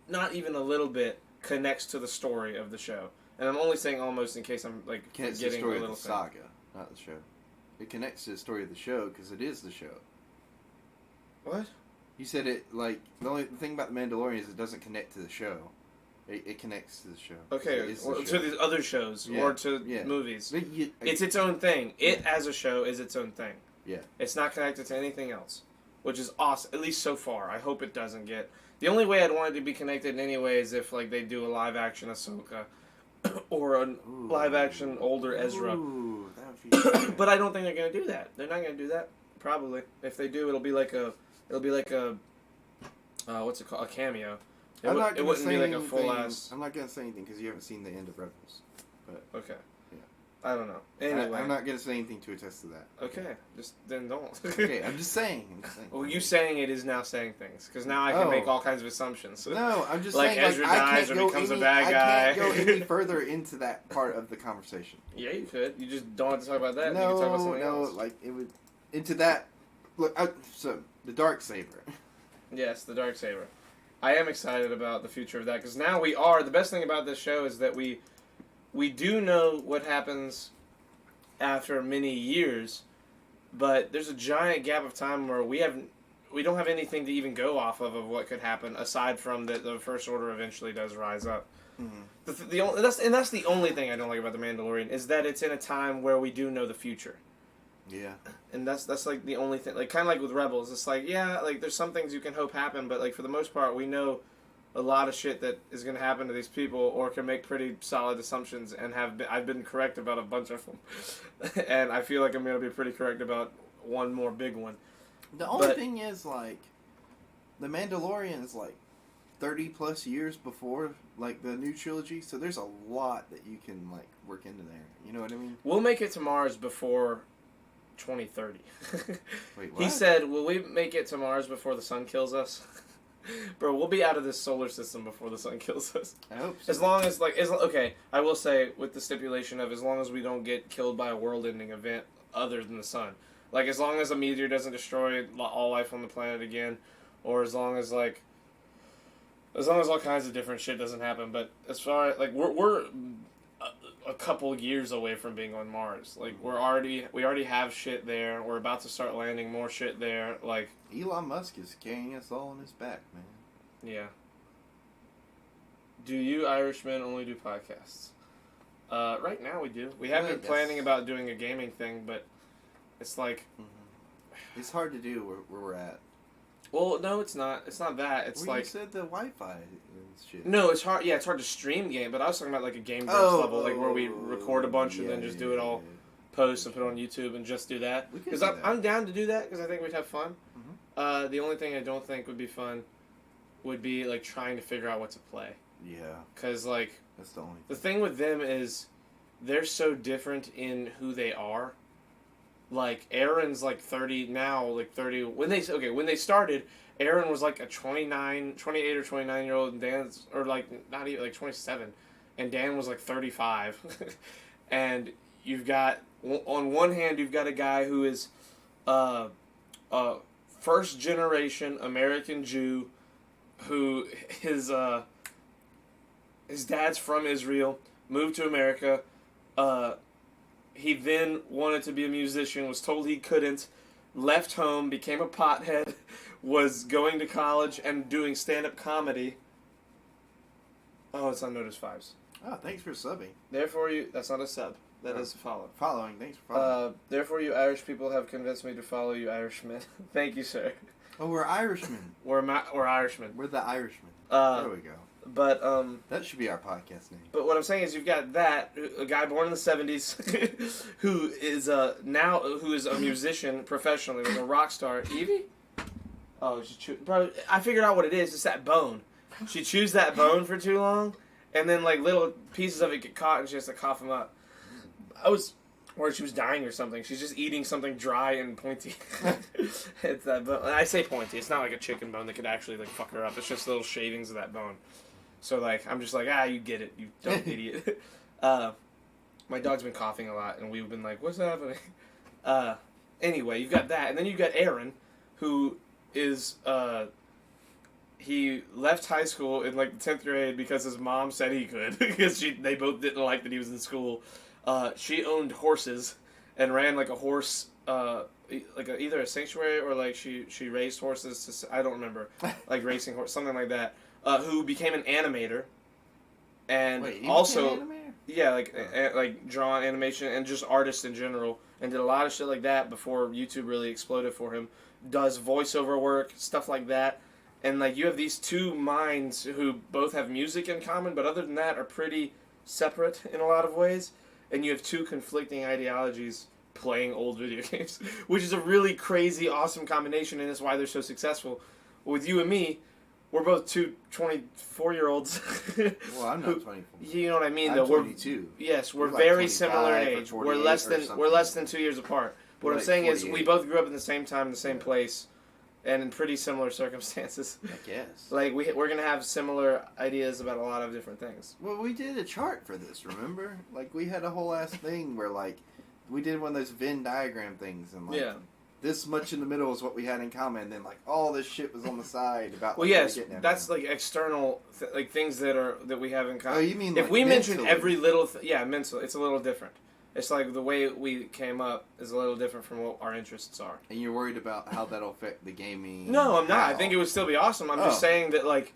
not even a little bit, connects to the story of the show. And I'm only saying almost in case I'm like It connects to the forgetting story a of little the thing. saga, not the show. It connects to the story of the show because it is the show. What? You said it like the only thing about the Mandalorian is it doesn't connect to the show. It connects to the show. Okay, It is the or to show. these other shows Yeah, or to yeah. movies. But It's its own thing. It as a show is its own thing. Yeah. It's not connected to anything else, which is awesome. At least so far. I hope it doesn't get. The only way I'd want it to be connected in any way is if like they do a live action Ahsoka, or a Ooh. live action older Ezra. Ooh, that would be. But I don't think they're gonna do that. They're not gonna do that. Probably. If they do, it'll be like a what's it called? A cameo. I'm not It gonna wouldn't say be like a anything. full ass. I'm not gonna say anything because you haven't seen the end of Rebels. But Okay. Yeah. I don't know. Anyway. I'm not gonna say anything to attest to that. Okay. Just then don't. Okay, I'm just saying. Well, you saying it is now saying things because now I can Oh. make all kinds of assumptions. No, I'm just Like saying. Ezra I dies can't or go becomes a any, bad I guy. can't go any further into that part of the conversation. Yeah, you could. You just don't have to talk about that. No, you can talk about something no, else. like it would into that. Look, so the dark saber. Yes, the dark saber. I am excited about the future of that because now we are. The best thing about this show is that we do know what happens after many years, but there's a giant gap of time where we don't have anything to even go off of what could happen aside from that the First Order eventually does rise up. Mm-hmm. That's the only thing I don't like about the Mandalorian is that it's in a time where we do know the future. Yeah. And that's like the only thing, like kind of like with Rebels, it's like, yeah, like there's some things you can hope happen, but like for the most part we know a lot of shit that is going to happen to these people, or can make pretty solid assumptions, and I've been correct about a bunch of them. And I feel like I'm going to be pretty correct about one more big one. The only thing is, like, The Mandalorian is like 30 plus years before like the new trilogy, so there's a lot that you can like work into there. You know what I mean? We'll make it to Mars before 2030. Wait, what? He said, "Will we make it to Mars before the sun kills us?" Bro, we'll be out of this solar system before the sun kills us. I hope so. As long as, okay, I will say, with the stipulation of as long as we don't get killed by a world-ending event other than the sun. Like, as long as a meteor doesn't destroy all life on the planet again, or as long as all kinds of different shit doesn't happen. But as far as, like, we're a couple years away from being on Mars. Like, we already have shit there. We're about to start landing more shit there. Like, Elon Musk is carrying us all on his back, man. yeah. Do you Irishmen only do podcasts? Right now we do. We have been planning about doing a gaming thing, but it's like... Mm-hmm. It's hard to do where we're at. Well, no, it's not. It's not that. It's well, like... you said the Wi-Fi and shit. No, it's hard. Yeah, it's hard to stream game, but I was talking about like a Game Grumps level, like where we record a bunch and then just do it all, post and put it on YouTube and just do that. Because I'm down to do that because I think we'd have fun. Mm-hmm. The only thing I don't think would be fun would be like trying to figure out what to play. Yeah. Because like... That's the only thing. The thing with them is they're so different in who they are. Like, Aaron's like 30 now, like 30... When they started, Aaron was like a 28 or 29-year-old, and Dan's... Or like, not even, like 27. And Dan was like 35. And you've got... On one hand, you've got a guy who is a first-generation American Jew who his dad's from Israel, moved to America. He then wanted to be a musician, was told he couldn't, left home, became a pothead, was going to college and doing stand-up comedy. Oh, it's on Notice Fives. Oh, thanks for subbing. Therefore, that's not a sub. That is a follow. Following. Thanks for following. Therefore, you Irish people have convinced me to follow you Irishmen. Thank you, sir. Oh, we're Irishmen. We're Irishmen. We're the Irishmen. There we go. But that should be our podcast name. But what I'm saying is, you've got a guy born in the '70s who is a musician professionally, like a rock star. Evie? Oh, bro! I figured out what it is. It's that bone. She chews that bone for too long, and then like little pieces of it get caught, and she has to cough them up. Or she was dying or something. She's just eating something dry and pointy. It's that bone. I say pointy. It's not like a chicken bone that could actually like fuck her up. It's just little shavings of that bone. So, like, I'm just like, you get it, you dumb idiot. My dog's been coughing a lot, and we've been like, what's happening? Anyway, you've got that, and then you've got Aaron, who is, he left high school in, like, the 10th grade because his mom said he could, because they both didn't like that he was in school. She owned horses and ran, like, a horse, either a sanctuary or, like, she raised horses I don't remember, like, racing horse, something like that. Who became an animator, and also, yeah, like draw animation and just artist in general, and did a lot of shit like that before YouTube really exploded for him. Does voiceover work, stuff like that, and like you have these two minds who both have music in common, but other than that are pretty separate in a lot of ways, and you have two conflicting ideologies playing old video games, which is a really crazy, awesome combination, and it's why they're so successful. With you and me, we're both two 24-year-olds. Well, I'm not 24. You know what I mean? I'm 22. Yes, we're very similar in age. We're less than 2 years apart. What I'm saying is, we both grew up in the same time, in the same place, and in pretty similar circumstances. I guess. Like we're gonna have similar ideas about a lot of different things. Well, we did a chart for this. Remember? Like we had a whole ass thing where like we did one of those Venn diagram things, and like. Yeah. This much in the middle is what we had in common, and then like all this shit was on the side about. Well, yes, that's like external, like things that we have in common. Oh, you mean if like we mentally. mention every little, mental, it's a little different. It's like the way we came up is a little different from what our interests are. And you're worried about how that'll affect the gaming? No, I'm not. I think it would still be awesome. I'm just saying that like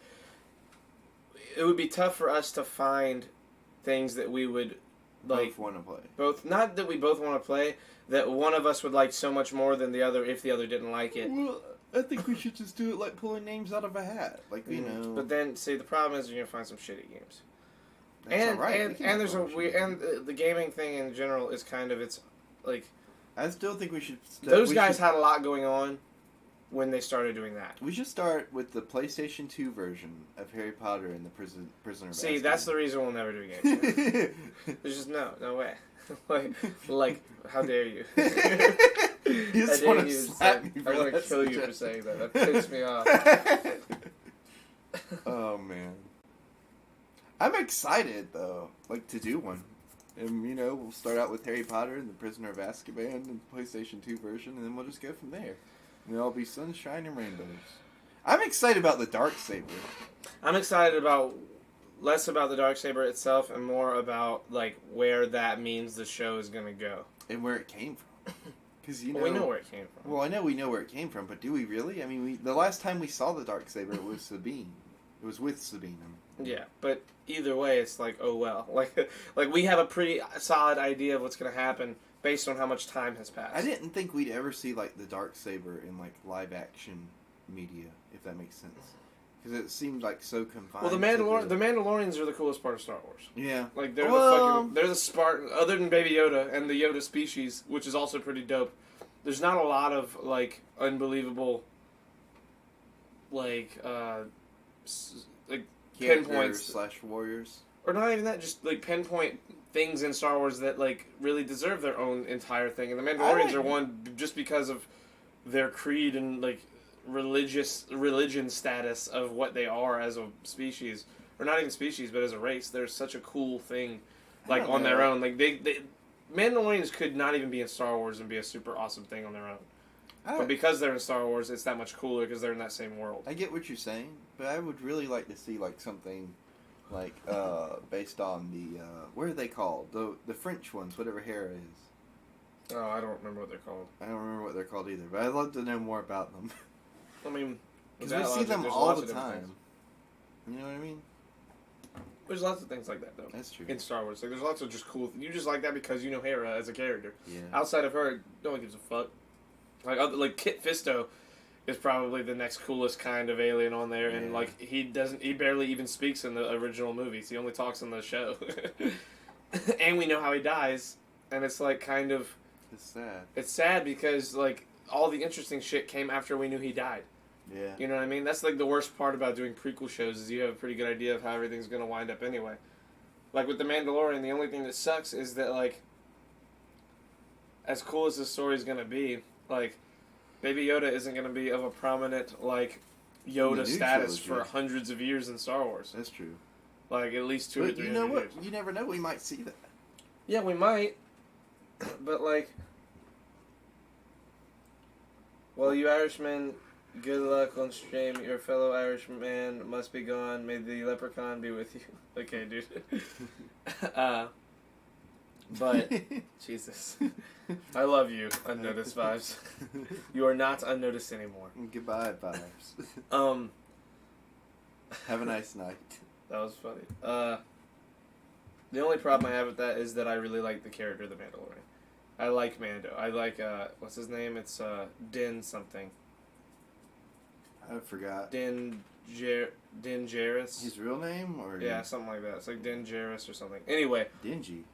it would be tough for us to find things that we would both want to play. Both, not that we both want to play, that one of us would like so much more than the other if the other didn't like it. Well, I think we should just do it like pulling names out of a hat, like you know. But then, see, the problem is you're gonna find some shitty games. That's all right. And there's a weird, and the gaming thing in general is kind of, it's like, I still think we should. Those guys had a lot going on when they started doing that. We should start with the PlayStation 2 version of Harry Potter and the Prisoner of Azkaban. See, that's the reason we'll never do games. There's just no way. like, how dare you? You just want to slap me for I'm going to that kill you for saying that. That pissed me off. Oh, man. I'm excited, though, like, to do one. And, you know, we'll start out with Harry Potter and the Prisoner of Azkaban and the PlayStation 2 version, and then we'll just go from there. And it'll be sunshine and rainbows. I'm excited about the Darksaber. I'm excited about less about the Darksaber itself and more about like where that means the show is going to go and where it came from. Because you know, we know where it came from. Well, I know we know where it came from, but do we really? I mean, the last time we saw the Darksaber, it was Sabine. It was with Sabine. Yeah, but either way, it's like, oh well. Like we have a pretty solid idea of what's going to happen based on how much time has passed. I didn't think we'd ever see like the Darksaber in like live action media, if that makes sense. Because it seemed like so confined. Well, the Mandalorians are the coolest part of Star Wars. Yeah, like they're the Spartan, other than Baby Yoda and the Yoda species, which is also pretty dope. There's not a lot of like unbelievable, like pinpoints / warriors, or not even that, just like pinpoint things in Star Wars that like really deserve their own entire thing. And the Mandalorians are one just because of their creed and like religion status of what they are as a species, or not even species, but as a race. They're such a cool thing, like on their own. Like they Mandalorians could not even be in Star Wars and be a super awesome thing on their own. But because they're in Star Wars, it's that much cooler because they're in that same world. I get what you're saying, but I would really like to see like something like based on the what are they called? The French ones, whatever Hera is. Oh, I don't remember what they're called. I don't remember what they're called either, but I'd love to know more about them. I mean, because we see them all the time. You know what I mean? There's lots of things like that, though. That's true. In Star Wars, like there's lots of just cool. You just like that because you know Hera as a character. Yeah. Outside of her, no one gives a fuck. Like Kit Fisto is probably the next coolest kind of alien on there, and like he barely even speaks in the original movies. He only talks in the show, and we know how he dies, and it's like kind of. It's sad. It's sad because like all the interesting shit came after we knew he died. Yeah. You know what I mean? That's like the worst part about doing prequel shows is you have a pretty good idea of how everything's gonna wind up anyway. Like with The Mandalorian, the only thing that sucks is that like as cool as the story's gonna be, like Baby Yoda isn't gonna be of a prominent like Yoda status for hundreds of years in Star Wars. That's true. Like at least 2 or 3 you know what? years. You never know. We might see that. Yeah, we might. But like, well, you Irishmen, good luck on stream. Your fellow Irishman must be gone. May the leprechaun be with you. Okay, dude. But Jesus, I love you, Unnoticed Vibes. You are not unnoticed anymore. Goodbye, Vibes. Have a nice night. That was funny. The only problem I have with that is that I really like the character of the Mandalorian. I like Mando. I like, what's his name? It's, Din something. I forgot. Din Djarin. His real name? Or yeah, something like that. It's like Din Djarin or something. Anyway. Dingy.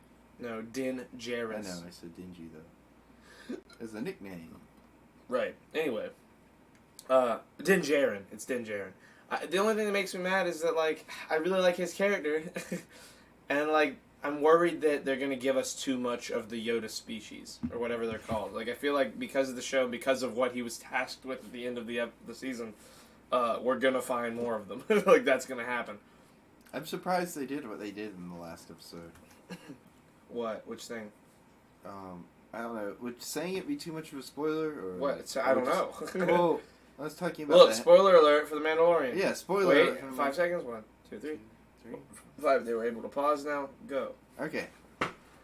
No, Din Djarin. I know, I said dingy, though. It's a nickname. Right. Anyway. Din Djarin. It's Din Djarin. The only thing that makes me mad is that, like, I really like his character. And, like, I'm worried that they're going to give us too much of the Yoda species, or whatever they're called. Like, I feel like because of the show, because of what he was tasked with at the end of the season, we're going to find more of them. Like, that's going to happen. I'm surprised they did what they did in the last episode. What? Which thing? I don't know. Would saying it be too much of a spoiler? Or what? I don't know. Well, I was talking about Look, spoiler alert for The Mandalorian. Yeah, spoiler alert. alert. 5 seconds. 1, 2, 3. 5. They were able to pause now. Go. Okay.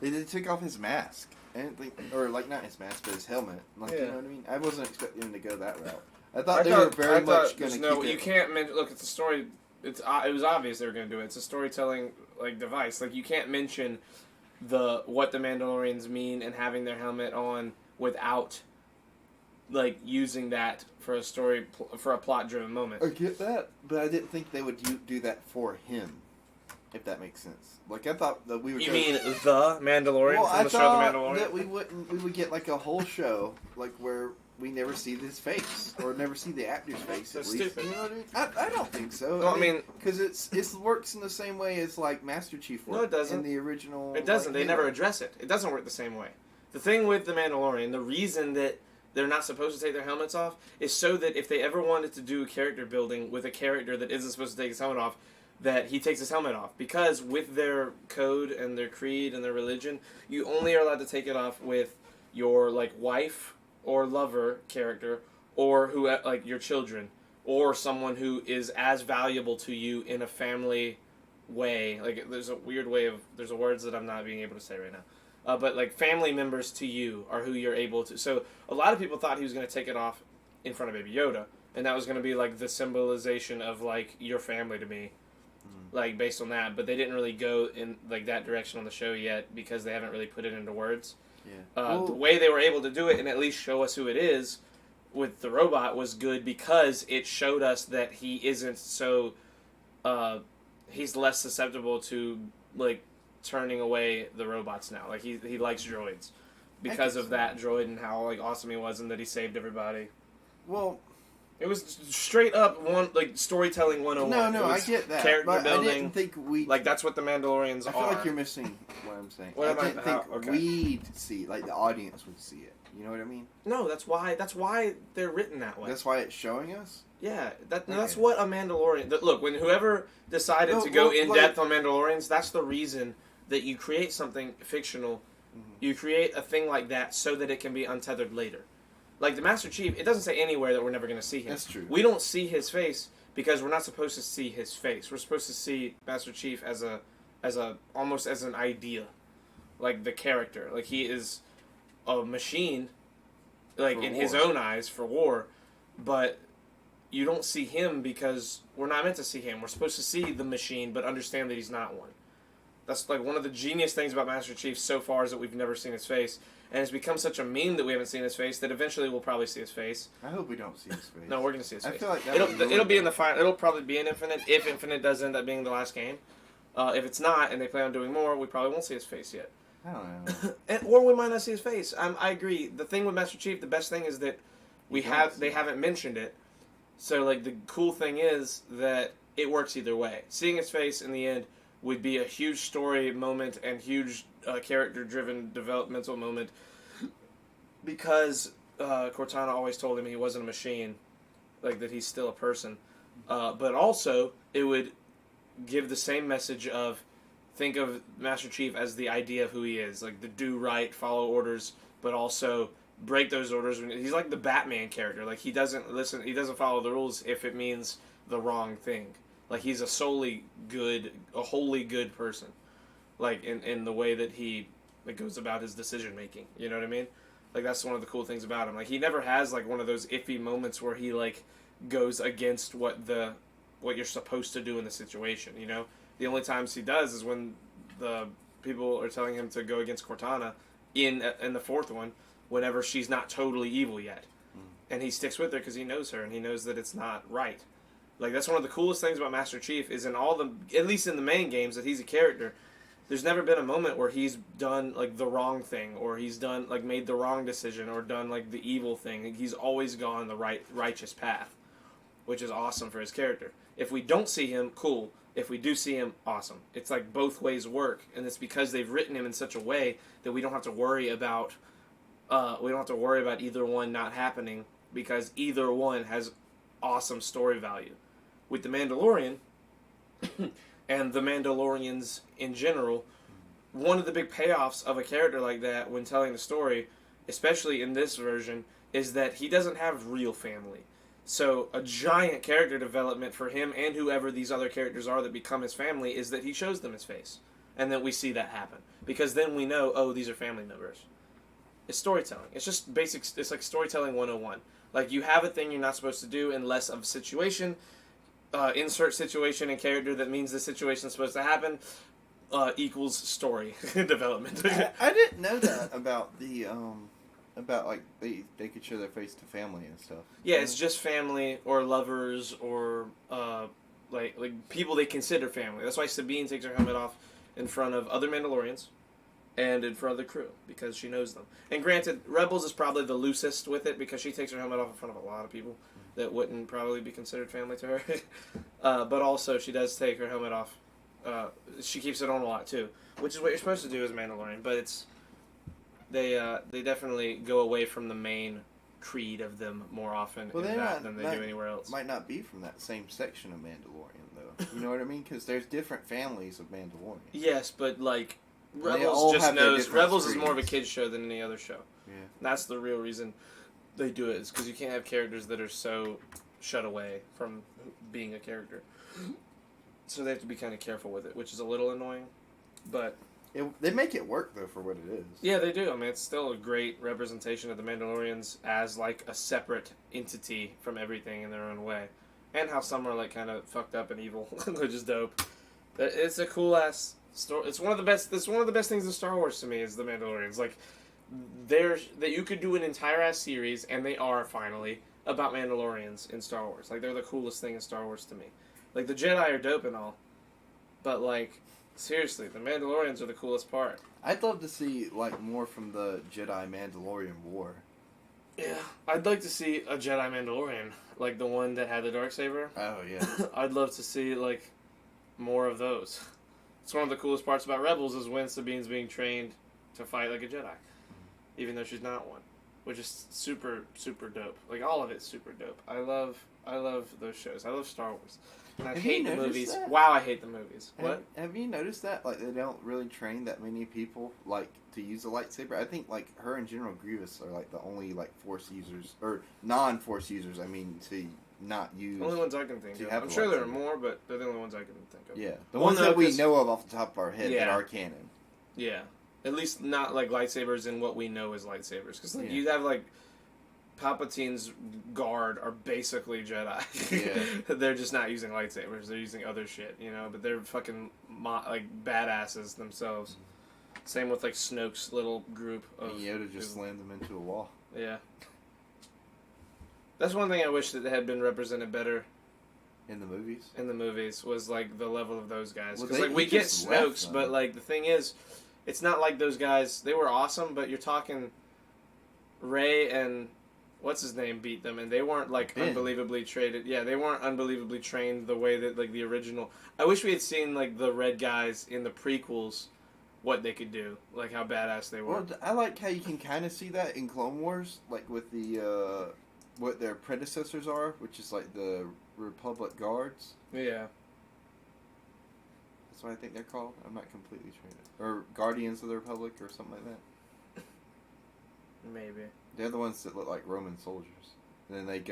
They took off his mask. I didn't think, or like not his mask, but his helmet. Like, yeah. You know what I mean? I wasn't expecting him to go that route. I thought they were very much going to keep it. You can't mention. Look, it's a story. It was obvious they were going to do it. It's a storytelling like device. Like you can't mention what the Mandalorians mean and having their helmet on without like using that for a story for a plot driven moment. I get that, but I didn't think they would do that for him. If that makes sense. Like I thought that we would. You mean the Mandalorian well, from I the show The thought Mandalorian? that we would get like a whole show like where we never see his face or never see the actor's face. That's at least. stupid. You know what I mean? I don't think so. Well, I mean, because it works in the same way as like Master Chief worked. No, it doesn't. In the original. It doesn't. Like, They never address it. It doesn't work the same way. The thing with the Mandalorian, the reason that they're not supposed to take their helmets off is so that if they ever wanted to do character building with a character that isn't supposed to take his helmet off, that he takes his helmet off. Because with their code and their creed and their religion, you only are allowed to take it off with your like wife or lover character, or who like your children, or someone who is as valuable to you in a family way. Like there's a weird way of there's words that I'm not being able to say right now. But like family members to you are who you're able to. So a lot of people thought he was going to take it off in front of Baby Yoda, and that was going to be like the symbolization of like your family to me, like based on that. But they didn't really go in like that direction on the show yet because they haven't really put it into words. Yeah. The way they were able to do it and at least show us who it is with the robot was good because it showed us that he isn't so. He's less susceptible to like turning away the robots now. Like he likes droids because of that droid and how like awesome he was and that he saved everybody. Well, it was straight up one like storytelling 101. No, I get that. Character but building. I didn't think we like that's what the Mandalorians I feel are. like you're missing what I'm saying. What I am I- didn't think okay. we'd see like the audience would see it. You know what I mean? No, that's why they're written that way. That's why it's showing us. Yeah, that's Okay. what a Mandalorian. Look, when whoever decided to go in depth on Mandalorians, that's the reason that you create something fictional. Mm-hmm. You create a thing like that so that it can be untethered later. Like the Master Chief, it doesn't say anywhere that we're never going to see him. That's true. We don't see his face because we're not supposed to see his face. We're supposed to see Master Chief as a almost as an idea, like the character. Like he is a machine, like For in war. his own eyes for war, but you don't see him because we're not meant to see him. We're supposed to see the machine, but understand that he's not one. That's like one of the genius things about Master Chief so far is that we've never seen his face, and it's become such a meme that we haven't seen his face that eventually we'll probably see his face. I hope we don't see his face. No, we're gonna see his I face. feel like that it'll would really it'll be in bad. the final. It'll probably be in Infinite if Infinite does end up being the last game. If it's not, and they plan on doing more, we probably won't see his face yet. I don't know. Or we might not see his face. I agree. The thing with Master Chief, the best thing is that they haven't mentioned it. So like the cool thing is that it works either way. Seeing his face in the end would be a huge story moment and huge character-driven developmental moment because Cortana always told him he wasn't a machine, like that he's still a person. But also it would give the same message of think of Master Chief as the idea of who he is, like the do right, follow orders, but also break those orders. He's like the Batman character. Like he doesn't listen, he doesn't follow the rules if it means the wrong thing. Like he's a wholly good person. Like in the way that he like goes about his decision making. You know what I mean? Like that's one of the cool things about him. Like he never has like one of those iffy moments where he like goes against what you're supposed to do in the situation, you know? The only times he does is when the people are telling him to go against Cortana in the fourth one, whenever she's not totally evil yet. And he sticks with her because he knows her and he knows that it's not right. Like that's one of the coolest things about Master Chief is in all the, at least in the main games that he's a character, there's never been a moment where he's done like the wrong thing or he's done like made the wrong decision or done like the evil thing. Like, he's always gone the righteous path, which is awesome for his character. If we don't see him, cool. If we do see him, awesome. It's like both ways work, and it's because they've written him in such a way that we don't have to worry about either one not happening because either one has awesome story value. With the Mandalorian and the Mandalorians in general, one of the big payoffs of a character like that when telling the story, especially in this version, is that he doesn't have real family. So a giant character development for him and whoever these other characters are that become his family is that he shows them his face. And that we see that happen. Because then we know, oh, these are family members. It's storytelling. It's just basic, it's like storytelling 101. Like you have a thing you're not supposed to do unless of situation, insert situation and character that means the situation is supposed to happen. equals story development. I didn't know that about the about like they could show their face to family and stuff. Yeah, it's just family or lovers or like people they consider family. That's why Sabine takes her helmet off in front of other Mandalorians and in front of the crew because she knows them. And granted, Rebels is probably the loosest with it because she takes her helmet off in front of a lot of people that wouldn't probably be considered family to her. But also, she does take her helmet off. She keeps it on a lot too, which is what you're supposed to do as a Mandalorian. But it's they definitely go away from the main creed of them more often than they do anywhere else. Might not be from that same section of Mandalorian though. You know what I mean? Because there's different families of Mandalorian. Yes, but like Rebels is more of a kids show than any other show. Yeah, that's the real reason they do it. Is because you can't have characters that are so shut away from being a character. So they have to be kind of careful with it, which is a little annoying, but they make it work though for what it is. Yeah, they do. I mean, it's still a great representation of the Mandalorians as like a separate entity from everything in their own way, and how some are like kind of fucked up and evil, which is dope. It's a cool ass story. It's one of the best. It's one of the best things in Star Wars to me is the Mandalorians. Like, that you could do an entire ass series, and they are finally about Mandalorians in Star Wars. Like, they're the coolest thing in Star Wars to me. Like, the Jedi are dope and all, but like, seriously, the Mandalorians are the coolest part. I'd love to see like more from the Jedi Mandalorian War. Yeah, I'd like to see a Jedi Mandalorian, like the one that had the Darksaber. Oh yeah. I'd love to see like more of those. It's one of the coolest parts about Rebels is when Sabine's being trained to fight like a Jedi, even though she's not one, which is super super dope. Like all of it's super dope. I love those shows. I love Star Wars. And I hate the movies. That? Wow, I hate the movies. What? Have you noticed that? Like, they don't really train that many people, like, to use a lightsaber. I think, like, her and General Grievous are, like, the only, like, Force users, or non-Force users, I mean, to not use... The only ones I can think of. I'm sure there are more, but they're the only ones I can think of. Yeah. The ones that we know of off the top of our head that are canon. Yeah. At least not, like, lightsabers in what we know as lightsabers. Because, like, you have, like... Palpatine's guard are basically Jedi. Yeah. They're just not using lightsabers. They're using other shit, you know? But they're fucking, like, badasses themselves. Same with, like, Snoke's little group of... And Yoda just slammed them into a wall. Yeah. That's one thing I wish that had been represented better... In the movies? In the movies, was, like, the level of those guys. Because, Well, like, we get Snoke's, but, like, the thing is, it's not like those guys... They were awesome, but you're talking... Rey and... What's his name beat them, and they weren't like unbelievably traded. Yeah, they weren't unbelievably trained the way that like the original. I wish we had seen like the red guys in the prequels, what they could do, like how badass they were. Well, I like how you can kind of see that in Clone Wars, like with the what their predecessors are, which is like the Republic Guards. Yeah. That's what I think they're called. I'm not completely trained. Or Guardians of the Republic or something like that. Maybe. They're the ones that look like Roman soldiers. And then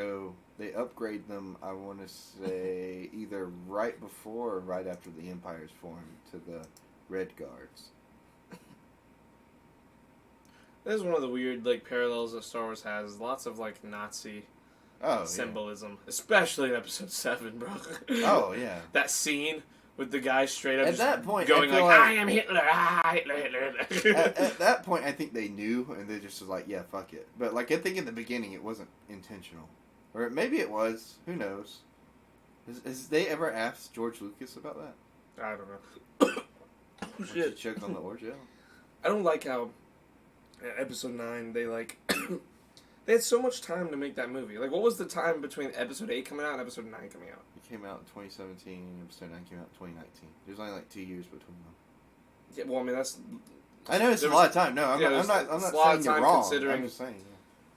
they upgrade them, I want to say, either right before or right after the Empire's formed to the Red Guards. This is one of the weird, like, parallels that Star Wars has. Lots of, like, Nazi symbolism. Yeah. Especially in Episode 7, bro. Oh, yeah. That scene with the guy straight up at that point, going like, I am Hitler, Hitler. At that point, I think they knew, and they just was like, yeah, fuck it. But, like, I think in the beginning it wasn't intentional. Or maybe it was. Who knows? Has they ever asked George Lucas about that? I don't know. Oh, shit. Choked on the Orgeat? I don't like how at Episode 9, they, like... they had so much time to make that movie. Like, what was the time between Episode 8 coming out and Episode 9 coming out? It came out in 2017, and Episode 9 came out in 2019. There's only like 2 years between them. Yeah, well, I mean, that's... I know it's a lot of time. No, I'm not saying you're wrong. I'm just saying,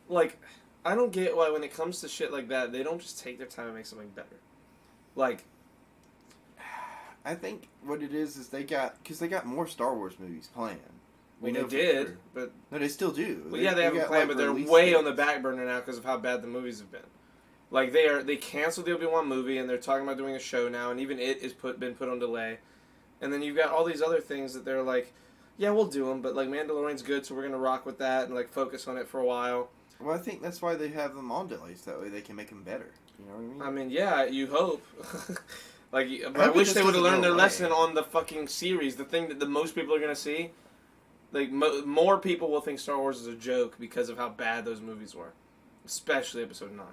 Like, I don't get why when it comes to shit like that, they don't just take their time and make something better. Like... I think what it is they got more Star Wars movies planned. They did, but... No, they still do. Well, they have a plan, but they're way on the back burner now because of how bad the movies have been. Like, they canceled the Obi-Wan movie, and they're talking about doing a show now, and even it is been put on delay. And then you've got all these other things that they're like, yeah, we'll do them, but, like, Mandalorian's good, so we're going to rock with that and, like, focus on it for a while. Well, I think that's why they have them on delays. That way they can make them better. You know what I mean? I mean, yeah, you hope. Like, but I hope it wish just they would have doesn't learned go their away. lesson on the fucking series. The thing that the most people are gonna see, like more people will think Star Wars is a joke because of how bad those movies were, especially Episode 9.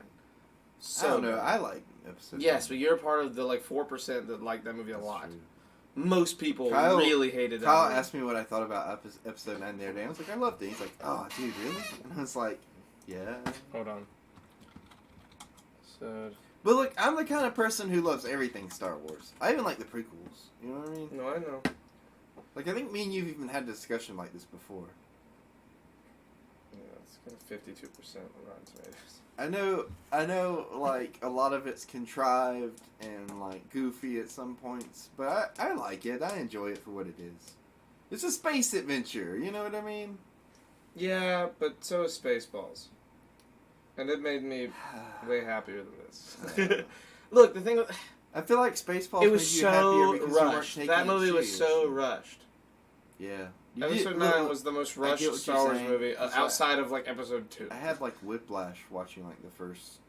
So I don't know. bad. I like Episode. Yes, 9. but you're part of the like 4% that like that movie a That's lot. true. Most people Kyle- really hated that Kyle movie. asked me what I thought about Episode 9 the other day. I was like, I loved it. He's like, oh, dude, really? And I was like, yeah. Hold on. So But look, I'm the kind of person who loves everything Star Wars. I even like the prequels. You know what I mean? no, I know. Like, I think me and you've even had a discussion like this before. Yeah, it's kind of 52% on Rotten Tomatoes. I know, like, a lot of it's contrived and, like, goofy at some points, but I like it. I enjoy it for what it is. It's a space adventure, you know what I mean? Yeah, but so is Spaceballs. And it made me way happier than this. Look, the thing with... I feel like Spaceballs It was made you happier so because you weren't rushed. taking That it movie was so seriously. rushed. Yeah. Episode 9 was the most I rushed get what Star you're Wars saying. movie It's outside of, like, Episode 2. I had, like, whiplash watching, like, the first,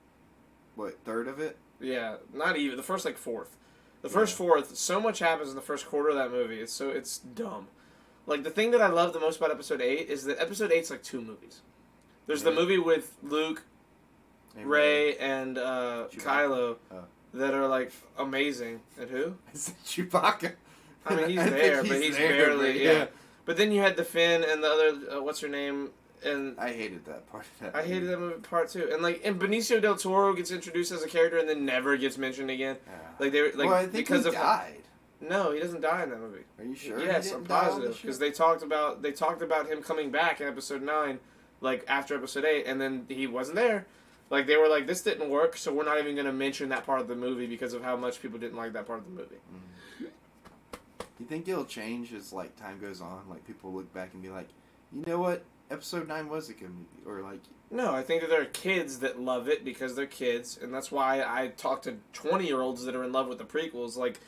third of it? Yeah, not even. The first, like, fourth. The first fourth, so much happens in the first quarter of that movie. It's dumb. Like, the thing that I love the most about Episode 8 is that Episode 8's like 2 movies. There's the Yeah. movie with Luke, Hey, Ray, and Kylo Oh. that are, like, amazing. And who? It's Chewbacca. I mean, he's I think there, but he's there, barely, but yeah. But then you had the Finn and the other, what's her name? And I hated that part of that. I hated that movie part too. And, like, and Benicio del Toro gets introduced as a character and then never gets mentioned again. Yeah. Like, they were, like, Well, I think because he of... died. No, he doesn't die in that movie. Are you sure? Yes, he I'm didn't die on the positive ship? because they talked about him coming back in Episode 9, like after Episode 8, and then he wasn't there. Like they were like, this didn't work, so we're not even going to mention that part of the movie because of how much people didn't like that part of the movie. You think it'll change as like time goes on? Like people look back and be like, you know what? Episode 9 was a good movie, or like. No, I think that there are kids that love it because they're kids, and that's why I talk to 20-year-olds that are in love with the prequels, like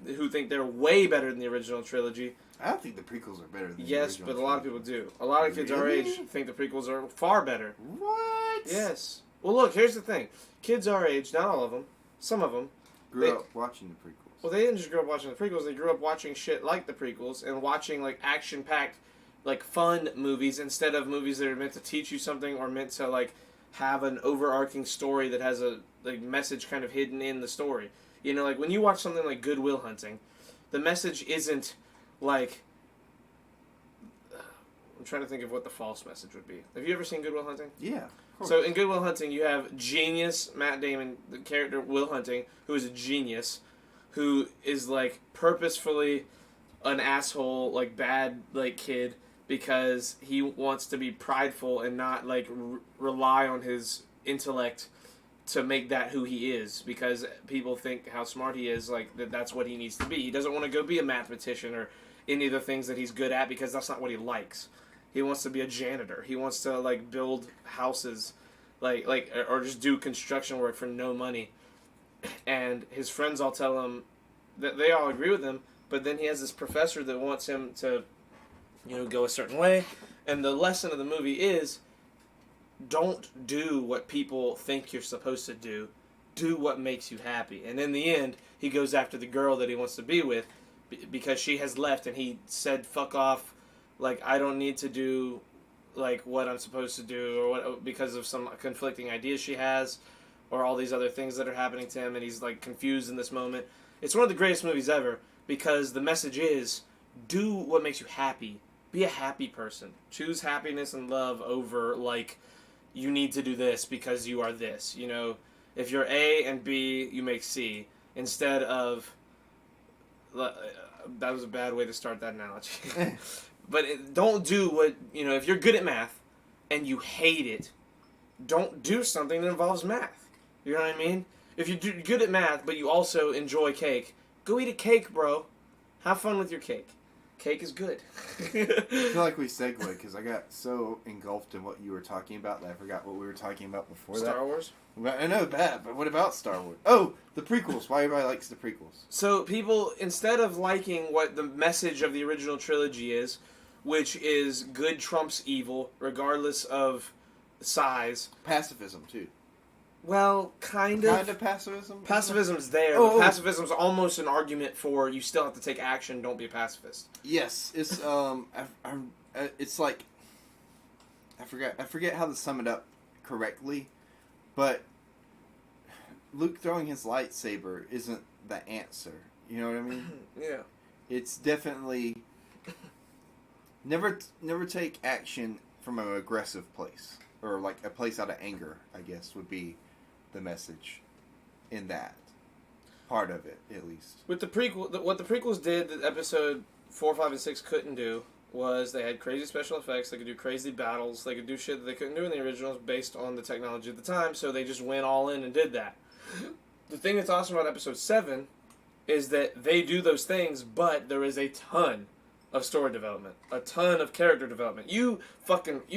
who think they're way better than the original trilogy. I don't think the prequels are better than Yes, the but original a lot of people trilogy. do. A lot of kids our Really? age think the prequels are far better. What? Yes. Well, look, here's the thing. Kids our age, not all of them, some of them, Grew up watching the prequels. well, they didn't just grow up watching the prequels. They grew up watching shit like the prequels and watching, like, action-packed, like, fun movies instead of movies that are meant to teach you something or meant to, like, have an overarching story that has a, like, message kind of hidden in the story. You know, like, when you watch something like Good Will Hunting, the message isn't, like... I'm trying to think of what the false message would be. Have you ever seen Good Will Hunting? Yeah. So in Good Will Hunting, you have genius Matt Damon, the character Will Hunting, who is a genius, who is like purposefully an asshole, like bad like kid because he wants to be prideful and not like rely on his intellect to make that who he is because people think how smart he is, like that's what he needs to be. He doesn't want to go be a mathematician or any of the things that he's good at because that's not what he likes. He wants to be a janitor. He wants to like build houses, or just do construction work for no money. And his friends all tell him that they all agree with him, but then he has this professor that wants him to, go a certain way. And the lesson of the movie is, don't do what people think you're supposed to do. Do what makes you happy. And in the end, he goes after the girl that he wants to be with because she has left and he said, fuck off. Like, I don't need to do, like, what I'm supposed to do or what because of some conflicting ideas she has or all these other things that are happening to him, and he's, like, confused in this moment. It's one of the greatest movies ever because the message is, do what makes you happy. Be a happy person. Choose happiness and love over, like, you need to do this because you are this. You know, if you're A and B, you make C. Instead of... that was a bad way to start that analogy. But don't do what, if you're good at math and you hate it, don't do something that involves math. You know what I mean? If you're good at math, but you also enjoy cake, go eat a cake, bro. Have fun with your cake. Cake is good. I feel like we segued because I got so engulfed in what you were talking about that I forgot what we were talking about before that. Star Wars? Well, I know that, but what about Star Wars? Oh, the prequels. Why everybody likes the prequels. So people, instead of liking what the message of the original trilogy is, which is good trumps evil, regardless of size. Pacifism, too. Well, kind of. Kind of pacifism. Pacifism's there. Oh, but pacifism's almost an argument for you still have to take action. Don't be a pacifist. Yes, it's it's like I forget how to sum it up correctly, but Luke throwing his lightsaber isn't the answer. You know what I mean? Yeah. It's definitely never take action from an aggressive place, or like a place out of anger, I guess would be the message in that part of it, at least. With the prequel, what the prequels did that episode 4, 5, and 6 couldn't do was they had crazy special effects, they could do crazy battles, they could do shit that they couldn't do in the originals based on the technology at the time, so they just went all in and did that. The thing that's awesome about episode 7 is that they do those things, but there is a ton of story development, a ton of character development. You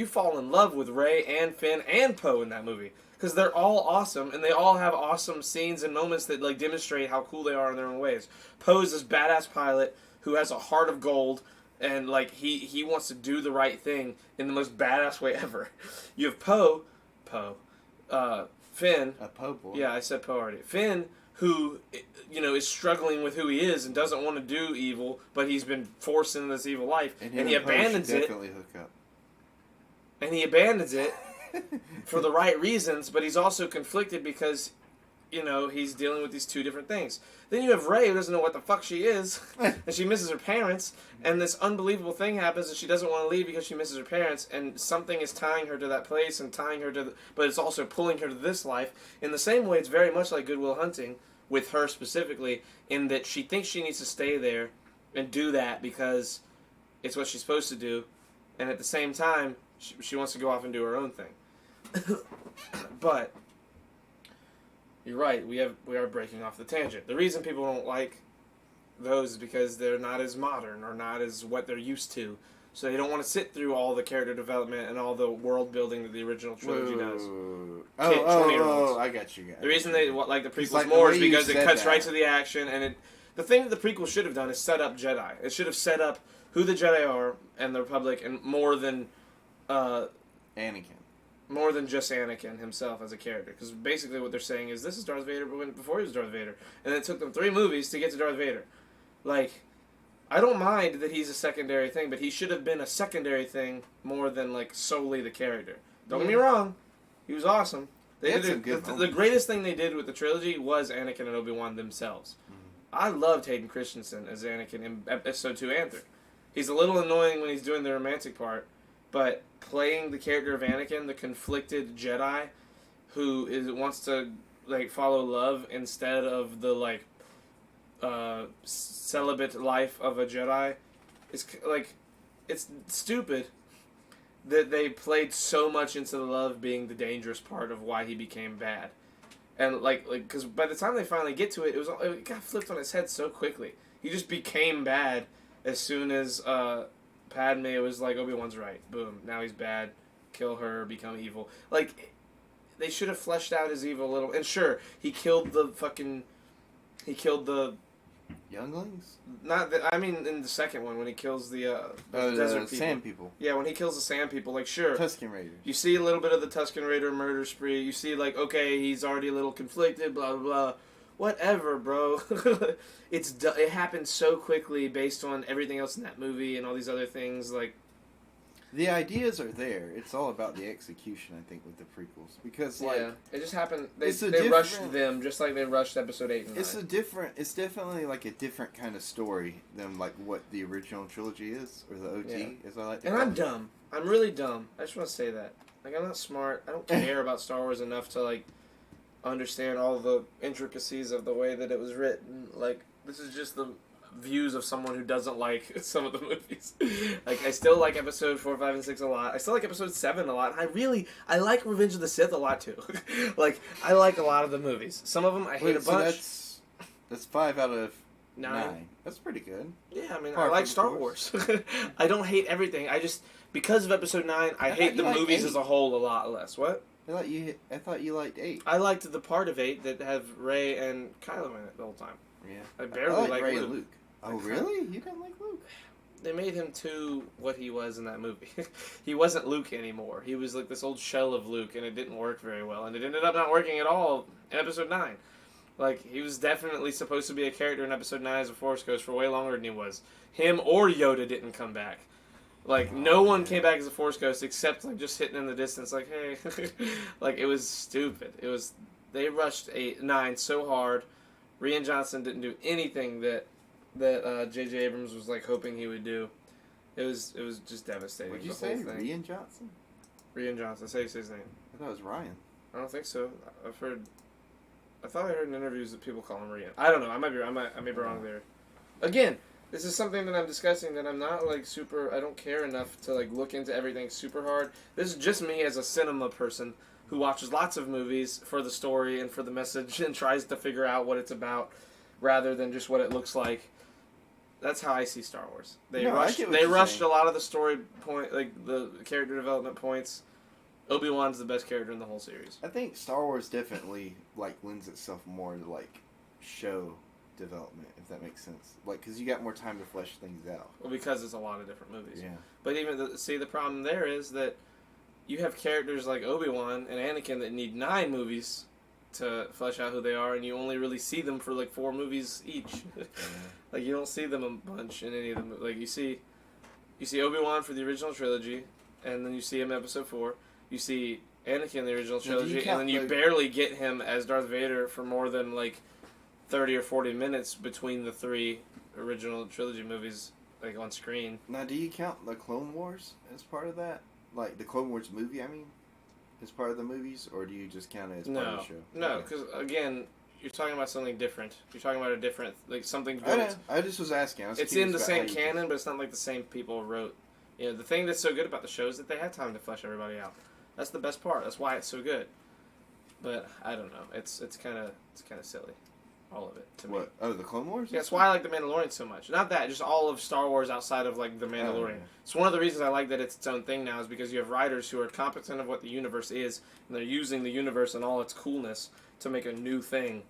fall in love with Rey and Finn and Poe in that movie because they're all awesome and they all have awesome scenes and moments that like demonstrate how cool they are in their own ways. Poe's this badass pilot who has a heart of gold and like he wants to do the right thing in the most badass way ever. You have Finn. A Poe boy. Yeah, I said Poe already. Finn, who, is struggling with who he is and doesn't want to do evil, but he's been forced into this evil life, and he abandons it. Definitely hook up. And he abandons it for the right reasons, but he's also conflicted because, he's dealing with these two different things. Then you have Rey, who doesn't know what the fuck she is, and she misses her parents, and this unbelievable thing happens, and she doesn't want to leave because she misses her parents, and something is tying her to that place and tying her to, but it's also pulling her to this life. In the same way, it's very much like Good Will Hunting, with her specifically, in that she thinks she needs to stay there and do that because it's what she's supposed to do, and at the same time, she wants to go off and do her own thing. But you're right. We are breaking off the tangent. The reason people don't like those is because they're not as modern or not as what they're used to. So they don't want to sit through all the character development and all the world building that the original trilogy does. Oh, I got you guys. The reason they like the prequels like more the is way you because it said cuts that. right to the action, and the thing that the prequel should have done is set up Jedi. It should have set up who the Jedi are and the Republic, and more than Anakin. more than just Anakin himself as a character. Because basically what they're saying is, this is Darth Vader before he was Darth Vader. And it took them 3 movies to get to Darth Vader. Like, I don't mind that he's a secondary thing, but he should have been a secondary thing more than, like, solely the character. Don't get me wrong. He was awesome. The greatest thing they did with the trilogy was Anakin and Obi-Wan themselves. I loved Hayden Christensen as Anakin in episode 2 and 3. He's a little annoying when he's doing the romantic part, but playing the character of Anakin, the conflicted Jedi, who wants to like follow love instead of the like celibate life of a Jedi, is like it's stupid that they played so much into the love being the dangerous part of why he became bad, and like because by the time they finally get to it, it got flipped on its head so quickly. He just became bad as soon as Padme was like, Obi-Wan's right. Boom. Now he's bad. Kill her. Become evil. Like, they should have fleshed out his evil a little. And sure, he killed the Younglings? in the second one when he kills the desert people. Sand people. Yeah, when he kills the sand people. Like, sure. Tusken Raiders. You see a little bit of the Tusken Raider murder spree. You see, like, okay, he's already a little conflicted, blah, blah, blah. Whatever, bro. It happened so quickly based on everything else in that movie and all these other things. Like, the ideas are there. It's all about the execution, I think, with the prequels. Because, like... it just happened... They different... rushed them just like they rushed episode 8 and 9. It's definitely, like, a different kind of story than, like, what the original trilogy is. Or the OT, as I like to call it. And I'm dumb. I'm really dumb. I just want to say that. Like, I'm not smart. I don't care about Star Wars enough to, like, understand all the intricacies of the way that it was written. Like, this is just the views of someone who doesn't like some of the movies. Like, I still like episode 4, 5, and 6 a lot. I still like episode 7 a lot. I like Revenge of the Sith a lot too. Like, I like a lot of the movies. Some of them I hate a bunch. That's 5 out of 9. That's pretty good. Yeah, I mean, I like Star Wars. I don't hate everything. I just, because of episode 9, I hate the movies as a whole a lot less. What? I thought you liked 8. I liked the part of 8 that have Rey and Kylo in it the whole time. Yeah. I barely like Rey Luke. and Luke. Oh, really? You didn't like Luke? they made him too what he was in that movie. He wasn't Luke anymore. He was like this old shell of Luke, and it didn't work very well. And it ended up not working at all in Episode 9. Like, he was definitely supposed to be a character in Episode 9 as a Force Ghost for way longer than he was. Him or Yoda didn't come back. Like, no one came back as a Force Ghost except, like, just hitting in the distance, like, hey. Like, it was stupid. They rushed 9 so hard. Rian Johnson didn't do anything that J.J. Abrams was, like, hoping he would do. It was just devastating. What'd you say, Rian Johnson? Rian Johnson. Say his name. I thought it was Ryan. I don't think so. I thought I heard in interviews that people call him Rian. I don't know. I may be wrong there. Again, this is something that I'm discussing that I'm not, like, super... I don't care enough to, like, look into everything super hard. This is just me as a cinema person who watches lots of movies for the story and for the message and tries to figure out what it's about rather than just what it looks like. That's how I see Star Wars. They rushed a lot of the story point, like, the character development points. Obi-Wan's the best character in the whole series. I think Star Wars definitely, like, lends itself more to, like, show development, if that makes sense. Like, because you got more time to flesh things out. Well, because it's a lot of different movies. Yeah. But even, the problem there is that you have characters like Obi-Wan and Anakin that need 9 movies to flesh out who they are, and you only really see them for, like, 4 movies each. Like, you don't see them a bunch in any of them. Like, you see Obi-Wan for the original trilogy, and then you see him in Episode 4. You see Anakin in the original trilogy, and then you barely get him as Darth Vader for more than, like, 30 or 40 minutes between the 3 original trilogy movies, like, on screen. Now, do you count the Clone Wars as part of that? Like, the Clone Wars movie, I mean, as part of the movies? Or do you just count it as part of the show? No, because, again, you're talking about something different. You're talking about a different, like, something... I just was asking. It's in the same canon, but it's not like the same people wrote. You know, the thing that's so good about the show is that they had time to flesh everybody out. That's the best part. That's why it's so good. But I don't know. It's kind of silly, all of it to me. What? Oh, the Clone Wars? Yeah, that's why I like the Mandalorian so much. Not that, just all of Star Wars outside of, like, the Mandalorian. Oh, yeah. It's one of the reasons I like that it's its own thing now is because you have writers who are competent of what the universe is, and they're using the universe and all its coolness to make a new thing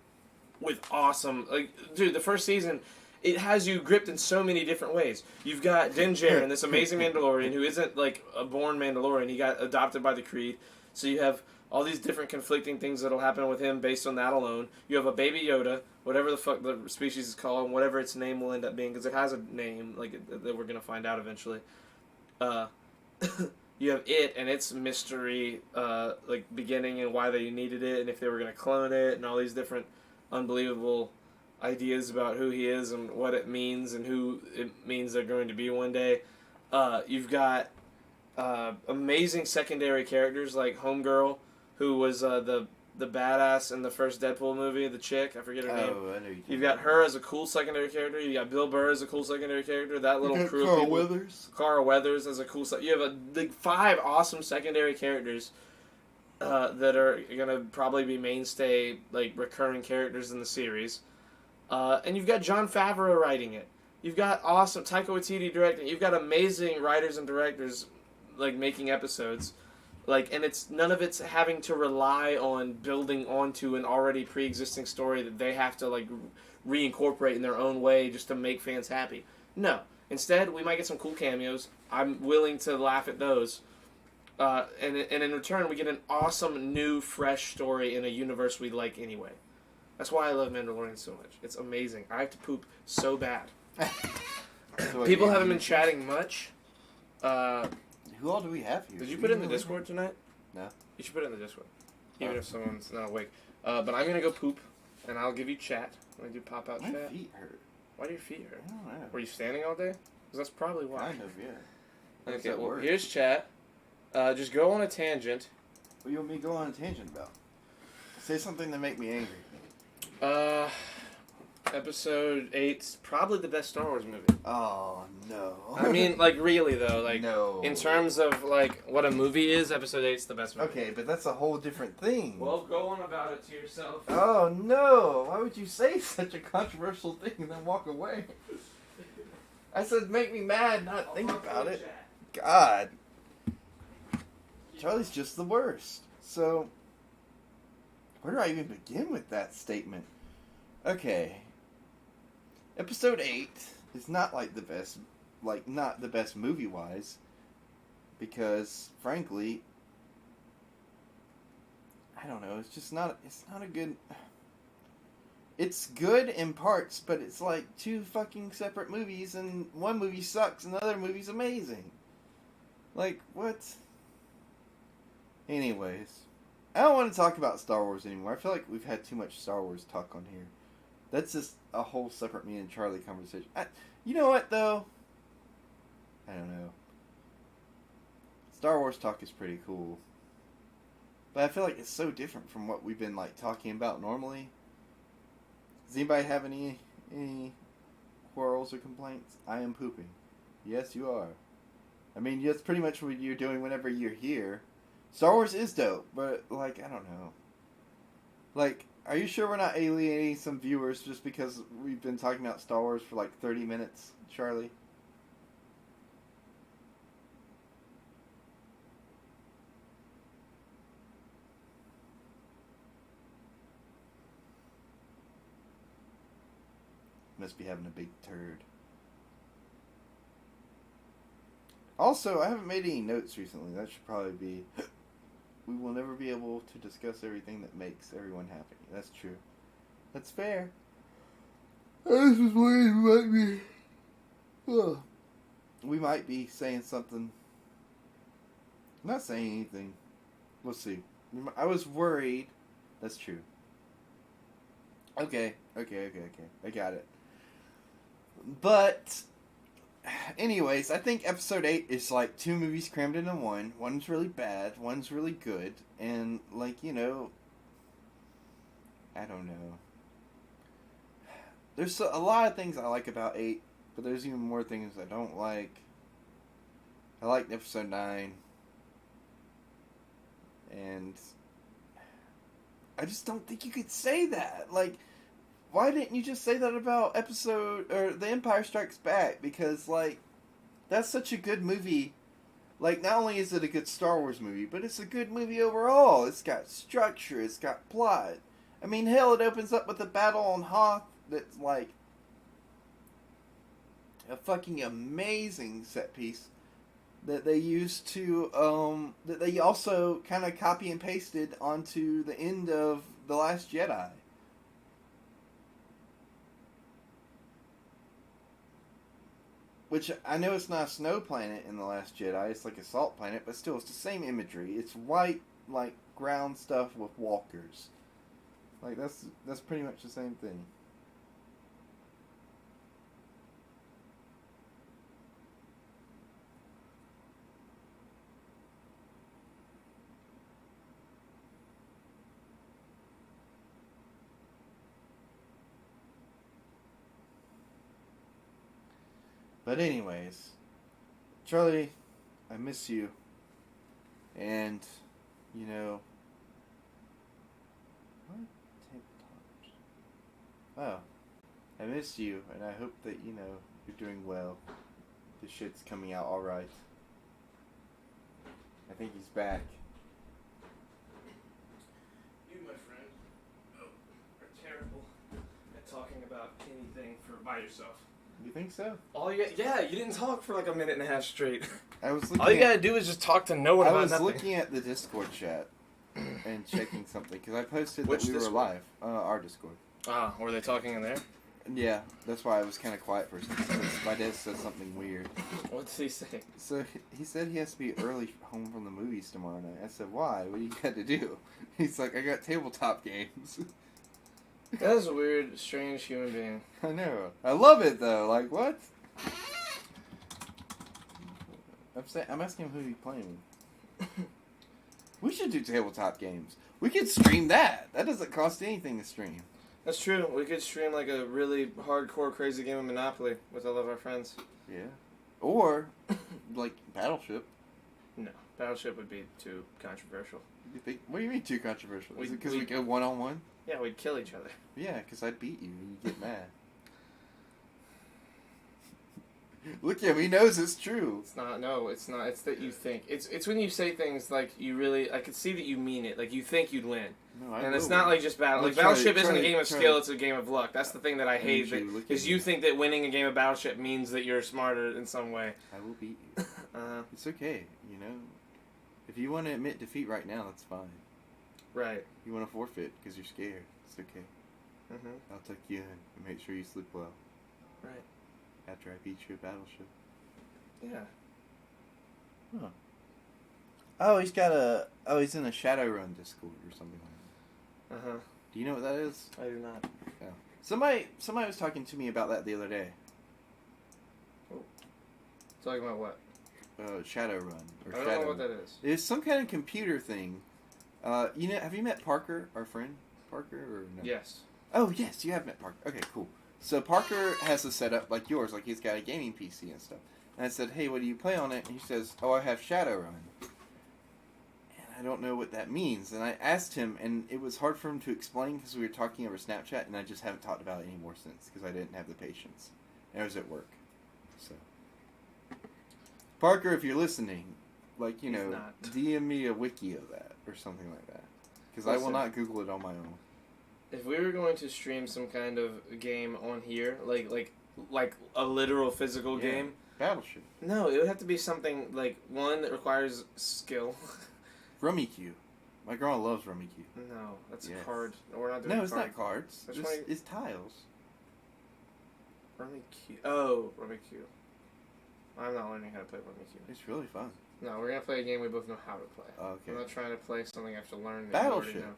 with awesome... Like, dude, the first season... It has you gripped in so many different ways. You've got Din Djarin, this amazing Mandalorian who isn't, like, a born Mandalorian. He got adopted by the Creed. So you have all these different conflicting things that'll happen with him based on that alone. You have a Baby Yoda, whatever the fuck the species is called, and whatever its name will end up being, because it has a name, like, that we're going to find out eventually. You have it and its mystery, like, beginning and why they needed it, and if they were going to clone it, and all these different unbelievable... ideas about who he is and what it means and who it means they're going to be one day. You've got amazing secondary characters like Homegirl, who was the badass in the first Deadpool movie, the chick, I forget her name. I know You've got her as a cool secondary character. You got Bill Burr as a cool secondary character. That little crew. Carl Weathers as a cool. You have like 5 awesome secondary characters that are gonna probably be mainstay, like, recurring characters in the series. And you've got Jon Favreau writing it. You've got awesome Taika Waititi directing. You've got amazing writers and directors, like, making episodes. Like, and none of it's having to rely on building onto an already pre-existing story that they have to, like, reincorporate in their own way just to make fans happy. No. Instead, we might get some cool cameos. I'm willing to laugh at those. And in return, we get an awesome, new, fresh story in a universe we like anyway. That's why I love Mandalorian so much. It's amazing. I have to poop so bad. People haven't been chatting much. Who all do we have here? Did you put it in the Discord tonight? No. You should put it in the Discord. Even if someone's not awake. But I'm going to go poop, and I'll give you chat. I'm going to do pop-out chat. My feet hurt. Why do your feet hurt? I don't know. Were you standing all day? Because that's probably why. Kind of, yeah. Okay, well, here's chat. Just go on a tangent. What do you want me to go on a tangent about? Say something to make me angry. Episode 8's probably the best Star Wars movie. Oh, no. I mean, like, really, though. Like, no. In terms of, like, what a movie is, Episode 8's the best movie. Okay, but that's a whole different thing. Well, go on about it to yourself. Oh, no. Why would you say such a controversial thing and then walk away? I said make me mad, not think about it. God. Charlie's just the worst. So, where do I even begin with that statement? Okay. Episode 8 is not like the best like not the best movie wise, because frankly, I don't know. It's just not. It's not a good. It's good in parts, but it's like two fucking separate movies, and one movie sucks, and the other movie's amazing. Like what? Anyways, I don't want to talk about Star Wars anymore. I feel like we've had too much Star Wars talk on here. That's just a whole separate me and Charlie conversation. You know what though? I don't know. Star Wars talk is pretty cool. But I feel like it's so different from what we've been like talking about normally. Does anybody have any quarrels or complaints? I am pooping. Yes, you are. I mean, that's pretty much what you're doing whenever you're here. Star Wars is dope, but like, I don't know. Like, are you sure we're not alienating some viewers just because we've been talking about Star Wars for like 30 minutes, Charlie? Must be having a big turd. Also, I haven't made any notes recently. That should probably be... We will never be able to discuss everything that makes everyone happy. That's true. That's fair. This is what it might be. Ugh. We might be saying something. I'm not saying anything. We'll see. I was worried. That's true. Okay. I got it. But, anyways, I think episode 8 is like 2 movies crammed into one. One's really bad, one's really good, and like, you know, I don't know. There's a lot of things I like about 8, but there's even more things I don't like. I liked episode 9, and I just don't think you could say that. Like, why didn't you just say that about The Empire Strikes Back? Because, like, that's such a good movie. Like, not only is it a good Star Wars movie, but it's a good movie overall. It's got structure, it's got plot. I mean, hell, it opens up with a battle on Hoth that's, like, a fucking amazing set piece that they used to, that they also kind of copy and pasted onto the end of The Last Jedi. Which, I know it's not a snow planet in The Last Jedi, it's like a salt planet, but still, it's the same imagery. It's white, like, ground stuff with walkers. Like, that's pretty much the same thing. But anyways, Charlie, I miss you. And, you know... What? Tabletops. Oh. I miss you, and I hope that, you know, you're doing well. The shit's coming out alright. I think he's back. You, my friend, are terrible at talking about anything by yourself. You think so? You didn't talk for like a minute and a half straight. I was looking all you gotta do is just talk to no one about nothing. I was looking at the Discord chat and checking something, because I posted Which that we Discord? were live. Our Discord. Ah, were they talking in there? Yeah, that's why I was kind of quiet for a second, because my dad said something weird. What did he say? So, he said he has to be early home from the movies tomorrow night. I said, why? What do you got to do? He's like, I got tabletop games. That is a weird, strange human being. I know. I love it, though. Like, what? I'm asking him who he's playing with. We should do tabletop games. We could stream that. That doesn't cost anything to stream. That's true. We could stream like a really hardcore, crazy game of Monopoly with all of our friends. Yeah. Or, like, Battleship. No. Battleship would be too controversial. You think? What do you mean too controversial? Is it because we we go one-on-one? Yeah, we'd kill each other. Yeah, because I'd beat you and you get mad. Look at him. He knows it's true. It's not. No, it's not. It's that you think. It's when you say things like you really. I could see that you mean it. Like you think you'd win. No, And it's not like just battle. Like Battleship isn't a game of skill; it's a game of luck. That's the thing that I hate. Because you think that winning a game of Battleship means that you're smarter in some way. I will beat you. It's okay, you know. If you want to admit defeat right now, that's fine. Right. You want to forfeit because you're scared. It's okay. I'll tuck you in and make sure you sleep well. Right. After I beat you at Battleship. Yeah. Huh. Oh, he's got a. Oh, he's in a Shadowrun Discord or something like that. Do you know what that is? I do not. Yeah. Somebody was talking to me about that the other day. Oh. Talking about what? Shadowrun or I don't know what that is. It's some kind of computer thing. You know, have you met Parker, our friend Parker, or no? Yes. Oh yes, you have met Parker. Okay, cool. So Parker has a setup like yours, like he's got a gaming PC and stuff. And I said, hey, what do you play on it? And he says, oh, I have Shadowrun. And I don't know what that means. And I asked him, and it was hard for him to explain because we were talking over Snapchat, and I just haven't talked about it anymore since because I didn't have the patience. And I was at work. So, Parker, if you're listening, like, you He's know, not. DM me a wiki of that or something like that. Because I will not Google it on my own. If we were going to stream some kind of game on here, like a literal physical game, Battleship. no, it would have to be something like one that requires skill. Rummikub. My girl loves Rummikub. No, that's Yes. a card. We're not doing. No, it's not cards. That's It's tiles. Rummikub. Oh, Rummikub. I'm not learning how to play Rummikub. It's really fun. No, we're gonna play a game we both know how to play. Okay. I'm not trying to play something I have to learn. That you already Battleship. know.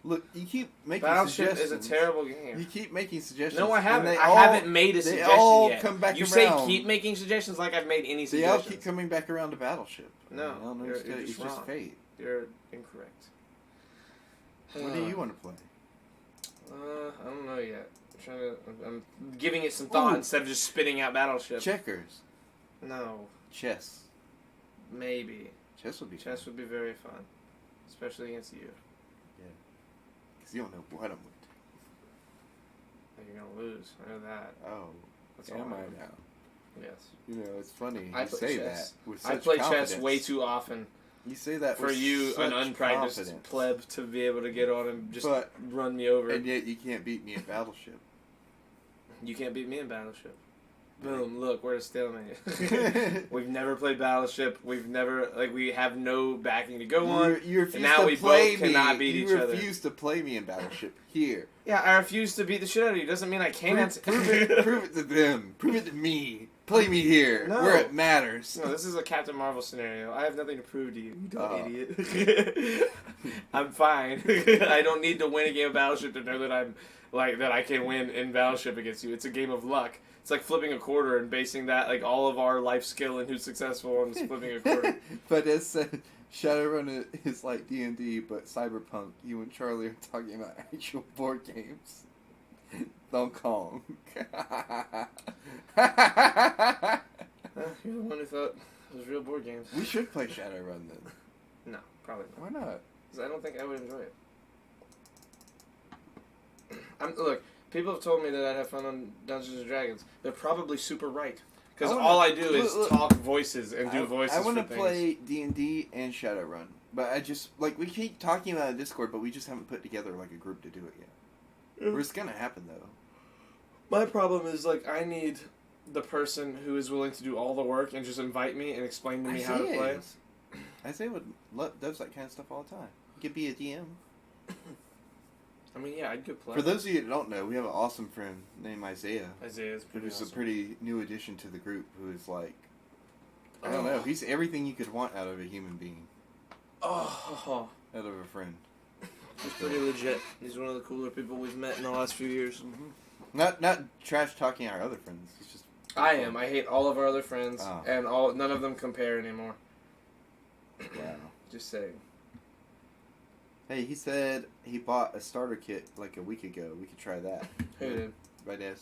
Look, you keep making Battleship suggestions. is a terrible game. You keep making suggestions. No, I haven't. and I haven't made a they suggestion all yet. come back you around. say keep making suggestions like I've made any They all suggestions. keep coming back around to Battleship. No, I don't you're understand. just It's just wrong. fate. You're incorrect. What do you want to play? I don't know yet. I'm giving it some thought instead of just spitting out Battleship. Checkers. No, Chess. maybe. Chess would be Chess would be very fun, especially against you. Because you don't know what I'm with. You're gonna lose. I know that. Oh. That's Am all I know. now? Yes. You know, it's funny. I You play say chess. that with I such play confidence. chess way too often You say that for with you, such an unpracticed confidence. pleb, to be able to get on and just But- run me over. And yet you can't beat me at Battleship. You can't beat me in Battleship. Boom, look, we're at a stalemate. We've never played Battleship. We've never, we have no backing to go on. You refuse and now to we play both me. cannot beat you each other. refuse to play me in Battleship. Here. Yeah, I refuse to beat the shit out of you. Doesn't mean I can't. Prove it to them. Prove it to me. Play me here, No. where it matters. No, this is a Captain Marvel scenario. I have nothing to prove to you, you dumb idiot. I'm fine. I don't need to win a game of Battleship to know that that I can win in Battleship against you. It's a game of luck. It's like flipping a quarter and basing that, all of our life skill and who's successful on flipping a quarter. But as said, Shadowrun is like D&D, but Cyberpunk. You and Charlie are talking about actual board games. Hong Kong. You're the one who thought it was real board games. We should play Shadowrun then. No, probably not. Why not? Because I don't think I would enjoy it. Look, people have told me that I'd have fun on Dungeons & Dragons. They're probably super right. Because all I do is talk voices and do voices I want for to things. play D&D and Shadowrun. But I just, we keep talking about it in Discord, but we just haven't put together, a group to do it yet. Yeah. It's going to happen, though. My problem is, I need the person who is willing to do all the work and just invite me and explain to me how to play. Isaiah does that kind of stuff all the time. He could be a DM. I mean, yeah, I'd go play. For those of you that don't know, we have an awesome friend named Isaiah. Isaiah's pretty Who's awesome. a pretty new addition to the group, who is I don't know, he's everything you could want out of a human being. Oh, Out of a friend. he's pretty legit. He's one of the cooler people we've met in the last few years. Not trash talking our other friends. It's just. I am. I hate all of our other friends, Oh. and none of them compare anymore. Wow. Just saying. Hey, he said he bought a starter kit a week ago. We could try that. Who did? Right, Des?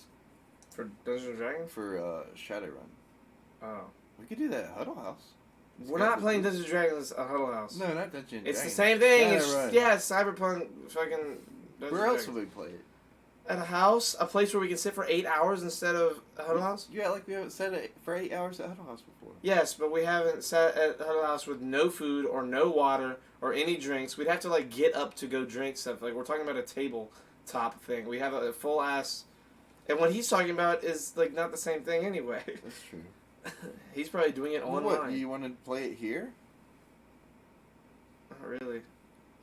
For Dungeons & Dragons? For Shadowrun. Oh. We could do that at Huddle House. We're not playing Dungeons & Dragons at Huddle House. No, not Dungeons. It's the same thing. Shadowrun. Yeah, Cyberpunk fucking Dungeons Where else Dragons. would we play it? At a house, a place where we can sit for 8 hours instead of a Huddle House? Yeah, like we haven't sat for 8 hours at Huddle House before. Yes, but we haven't sat at Huddle House with no food or no water or any drinks. We'd have to like get up to go drink stuff. Like we're talking about a tabletop thing. We have a full ass, and what he's talking about is like not the same thing anyway. That's true. He's probably doing it online. What, do you want to play it here? Not really.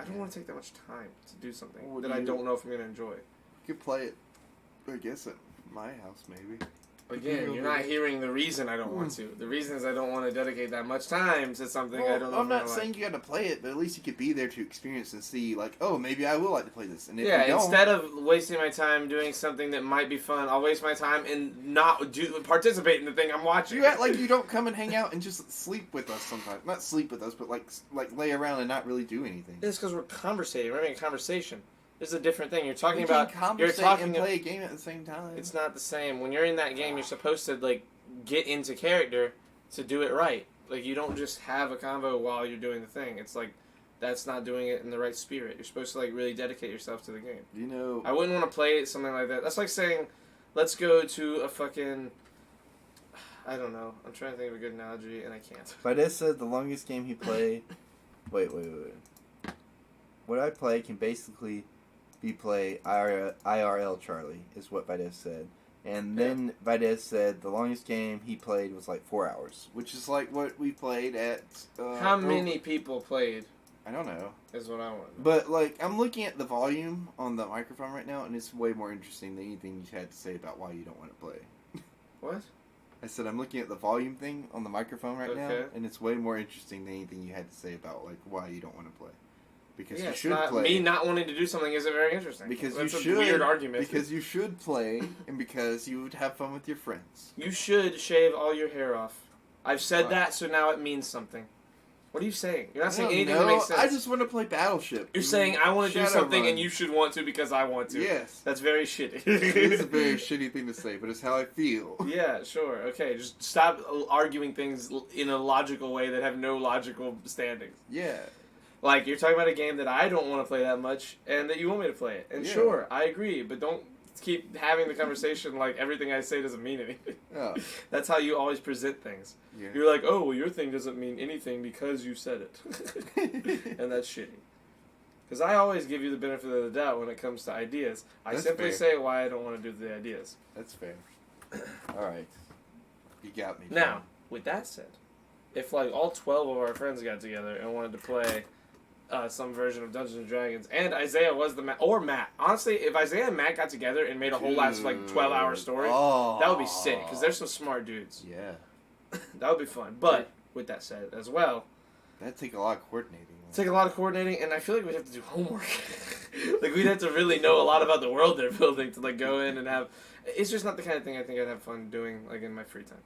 I don't want to take that much time to do something What that do I you- don't know if I'm going to enjoy. You could play it, I guess, at my house, maybe. Again, you're not hearing the reason I don't want to. The reason is I don't want to dedicate that much time to something I don't know. I'm if I not like. saying you got to play it, but at least you could be there to experience and see, like, oh, maybe I will like to play this. And if Yeah, you don't, instead of wasting my time doing something that might be fun, I'll waste my time and not participate in the thing I'm watching. you act like you don't come and hang out and just sleep with us sometimes. Not sleep with us, but like lay around and not really do anything. It's because we're conversating. We're having a conversation. This is a different thing. You're talking You about. can You're conversate talking. and play a game at the same time. It's not the same. When you're in that game, you're supposed to like get into character to do it right. Like you don't just have a convo while you're doing the thing. It's like that's not doing it in the right spirit. You're supposed to like really dedicate yourself to the game. You know, I wouldn't want to play something like that. That's like saying, let's go to a fucking. I don't know. I'm trying to think of a good analogy and I can't. Valdez said the longest game he played. wait. What I play can basically be play IRL Charlie, is what Valdez said. And then Valdez said the longest game he played was like 4 hours. which is like what we played at. How many people played I don't know. is what I want. But, like, I'm looking at the volume on the microphone right now, and it's way more interesting than anything you had to say about why you don't want to play. What? I said I'm looking at the volume thing on the microphone right now, Okay. and it's way more interesting than anything you had to say about, like, why you don't want to play. Because Yeah, you it's should not, play. me not wanting to do something isn't very interesting. because That's you a should. weird argument. Because you should play, and because you would have fun with your friends. You should shave all your hair off. I've said Why? that, so now it means something. What are you saying? You're not saying I don't anything know. that makes sense. I just want to play Battleship. You're saying I want to do Shadowrun. something and you should want to because I want to. Yes. That's very shitty. It is a very shitty thing to say, but it's how I feel. Yeah, sure. Okay, just stop arguing things in a logical way that have no logical standings. Yeah. Like, you're talking about a game that I don't want to play that much and that you want me to play it. And Yeah. sure, I agree, but don't keep having the conversation like everything I say doesn't mean anything. Oh. That's how you always present things. Yeah. You're like, oh, well, your thing doesn't mean anything because you said it. And that's shitty. Because I always give you the benefit of the doubt when it comes to ideas. I That's simply fair. say why I don't want to do the ideas. That's fair. All right. You got me. Now, with that said, if like all 12 of our friends got together and wanted to play some version of Dungeons and Dragons, and Isaiah was the or Matt. Honestly, if Isaiah and Matt got together and made a whole last like 12-hour story, that would be sick because they're some smart dudes. Yeah. That would be fun. But with that said, as well, That'd take a lot of coordinating. take a lot of coordinating, and I feel like we'd have to do homework. Like we'd have to really know a lot about the world they're building to like go in and have. It's just not the kind of thing I think I'd have fun doing like in my free time.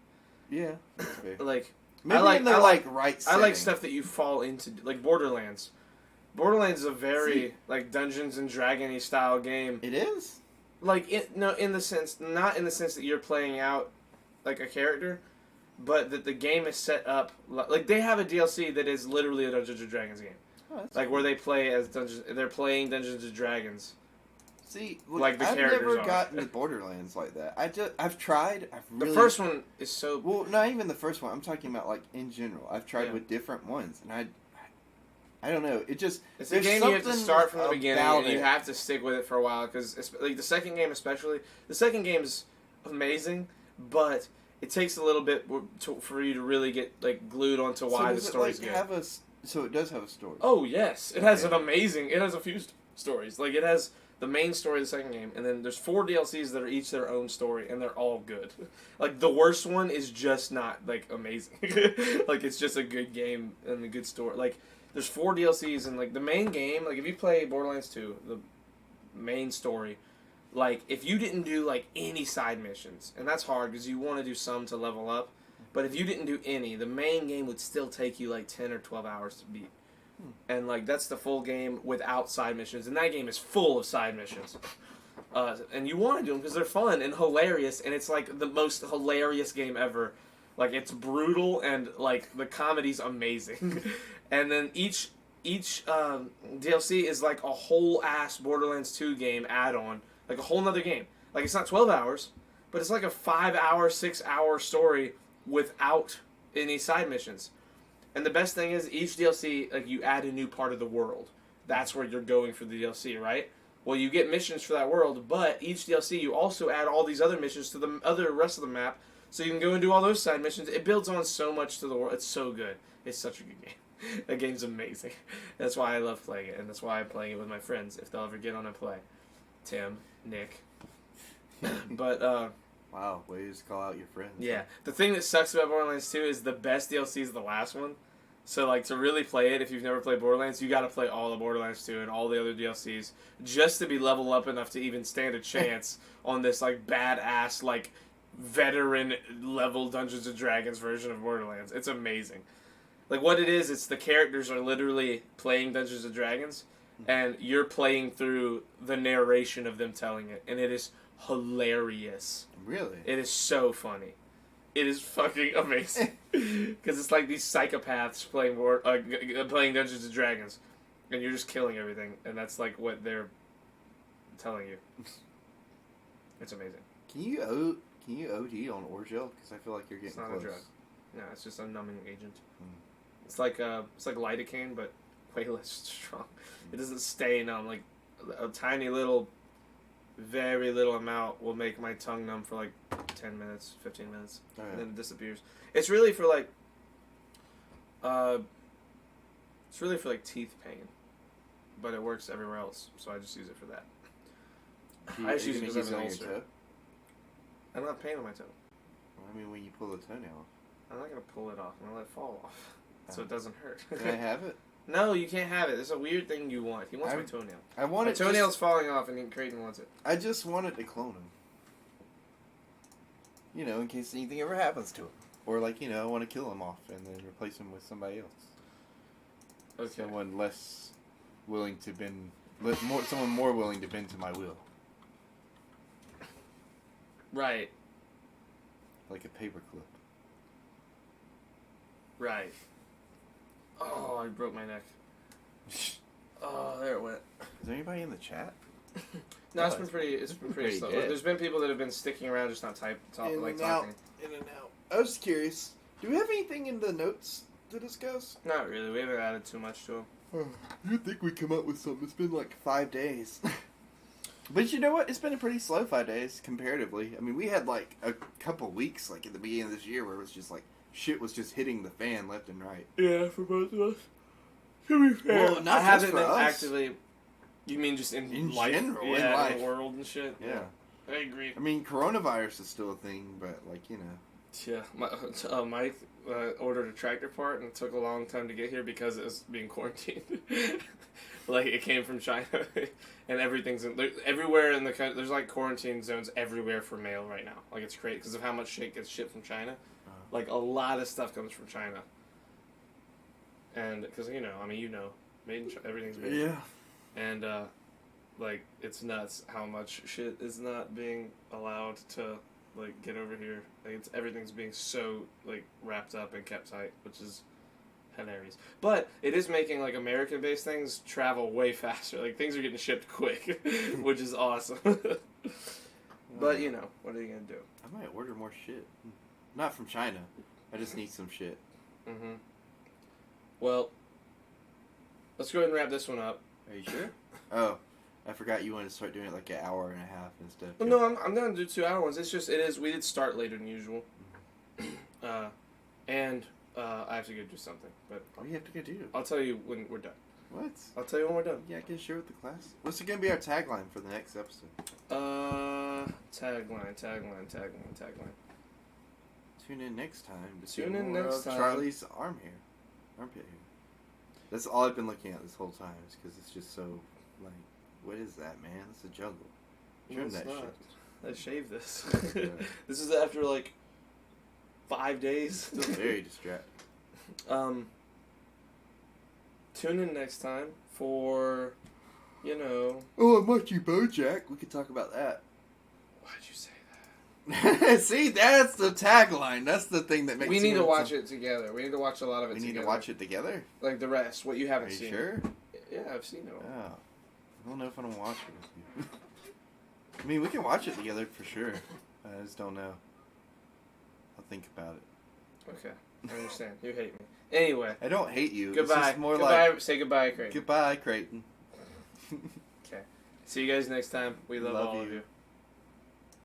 Yeah. That's fair. Like Maybe like- in the I like- right. I like setting. stuff that you fall into, like Borderlands. Borderlands is a very See. like Dungeons and Dragons-y style game. It is. Like in the sense, not in the sense that you're playing out like a character, but that the game is set up like they have a DLC that is literally a Dungeons and Dragons game. Oh, that's Like where they play as Dungeons, they're playing Dungeons and Dragons. See, look, like the I've characters never are. gotten to Borderlands like that. I've tried. I've really. The first one is so. Well, not even the first one. I'm talking about like in general. I've tried Yeah. with different ones, and I don't know. It just It's a there's game you have to something start from the beginning, about and you it. have to stick with it for a while. Because like the second game, especially, the second game's amazing, but it takes a little bit for you to really get like glued onto why the does story's it, good. like, have a? So it does have a story. Oh yes, it has an Okay. amazing. It has a few stories. Like it has the main story of the second game, and then there's 4 DLCs that are each their own story, and they're all good. Like the worst one is just not like amazing. Like it's just a good game and a good story. Like there's 4 DLCs, and like the main game. Like if you play Borderlands 2, the main story. Like if you didn't do like any side missions, and that's hard because you want to do some to level up. But if you didn't do any, the main game would still take you like 10 or 12 hours to beat. And like that's the full game without side missions, and that game is full of side missions. And you want to do them because they're fun and hilarious, and it's like the most hilarious game ever. Like it's brutal and like the comedy's amazing. And then each DLC is like a whole ass Borderlands 2 game add-on like a whole nother game. Like it's not 12 hours, but it's like a 5-hour, 6-hour story without any side missions. And the best thing is each DLC, like you add a new part of the world. That's where you're going for the DLC, right? Well, you get missions for that world, but each DLC you also add all these other missions to the other rest of the map, so you can go and do all those side missions. It builds on so much to the world. It's so good. It's such a good game. That game's amazing. That's why I love playing it, and that's why I'm playing it with my friends if they'll ever get on and play. Tim, Nick. But wow, ways to call out your friends. yeah, the thing that sucks about Borderlands 2 is the best DLC is the last one. So, like, to really play it, if you've never played Borderlands, you gotta play all of Borderlands 2 and all the other DLCs just to be level up enough to even stand a chance on this, like, badass, like, veteran-level Dungeons & Dragons version of Borderlands. It's amazing. Like, what it is, it's the characters are literally playing Dungeons & Dragons, and you're playing through the narration of them telling it, and it is hilarious. Really? It is so funny. It is fucking amazing. Because it's like these psychopaths playing Dungeons and Dragons, and you're just killing everything, and that's like what they're telling you. It's amazing. Can you OD on Orgel? Because I feel like you're getting It's not close. a drug. No, it's just a numbing agent. It's like lidocaine, but way less strong. It doesn't stay numb. Like a tiny little, very little amount will make my tongue numb for like 10 minutes, 15 minutes, Oh, yeah. and then it disappears. It's really for like, teeth pain, but it works everywhere else, so I just use it for that. I just use it because I have an on your ulcer. toe? I don't have pain on my toe. I mean, when you pull the toenail off. I'm not gonna pull it off. I'm gonna let it fall off, so it doesn't hurt. Can I have it? No, you can't have it. It's a weird thing you want. He wants I- my toenail. I want My it. toenail's falling off, and Creighton wants it. I just wanted to clone him. You know, in case anything ever happens to him. Or, like, you know, I want to kill him off and then replace him with somebody else. Okay. Someone less willing to bend... someone more willing to bend to my will. Right. Like a paperclip. Right. Oh, I broke my neck. Oh, there it went. Is there anybody in the chat? No, it's been pretty pretty slow. dead. There's been people that have been sticking around, just not talking. In and out. I was curious. Do we have anything in the notes to discuss? Not really. We haven't added too much to them. You'd think we'd come up with something. It's been like 5 days. But you know what? It's been a pretty slow 5 days, comparatively. I mean, we had like a couple weeks, like at the beginning of this year, where it was just like, shit was just hitting the fan left and right. Yeah, for both of us. To be fair, Well, not I haven't just for been us. actively. You mean just in life? general, in Yeah, life. the world and shit. Yeah. I agree. I mean, coronavirus is still a thing, but like, you know. Yeah, Mike ordered a tractor part, and it took a long time to get here because it was being quarantined. Like, it came from China, and everything's everywhere in the country. There's like quarantine zones everywhere for mail right now. Like, it's crazy because of how much shit gets shipped from China. Like, a lot of stuff comes from China. And because made in China, everything's made. Yeah. And like, it's nuts how much shit is not being allowed to like get over here. Like, everything's being so like wrapped up and kept tight, which is hilarious. But it is making like American-based things travel way faster. Like, things are getting shipped quick, which is awesome. But you know, what are you gonna do? I might order more shit. Not from China. I just need some shit. Mm-hmm. Well, let's go ahead and wrap this one up. Are you sure? Oh, I forgot you wanted to start doing it like an hour and a half instead. Well, no, I'm going to do 2 hour ones. It's just, we did start later than usual. And I have to go do something. But What do you have to go do? I'll tell you when we're done. What? I'll tell you when we're done. Yeah, I can share with the class. What's going to be our tagline for the next episode? Tagline. Tune in next time to Tune see in more next of time. Charlie's armpit hair. That's all I've been looking at this whole time, is because it's just so, like, what is that, man? It's a jungle. No, Trim it's that not. shit. I shaved this. Yeah. This is after like 5 days. Still very distracting. Tune in next time for, Oh, I'm watching BoJack. We could talk about that. Why'd you say that? See, that's the tagline. That's the thing that makes We need to watch it together. We need to watch a lot of it We together. need to watch it together? Like the rest, what you haven't Are you seen. sure? Yeah, I've seen it all. Oh. I don't know if I want to watch it with you. I mean, we can watch it together for sure. I just don't know. I'll think about it. Okay, I understand. You hate me. Anyway. I don't hate you. Goodbye. It's just more goodbye. like Say goodbye, Creighton. goodbye, Creighton. Okay. See you guys next time. We love all of you.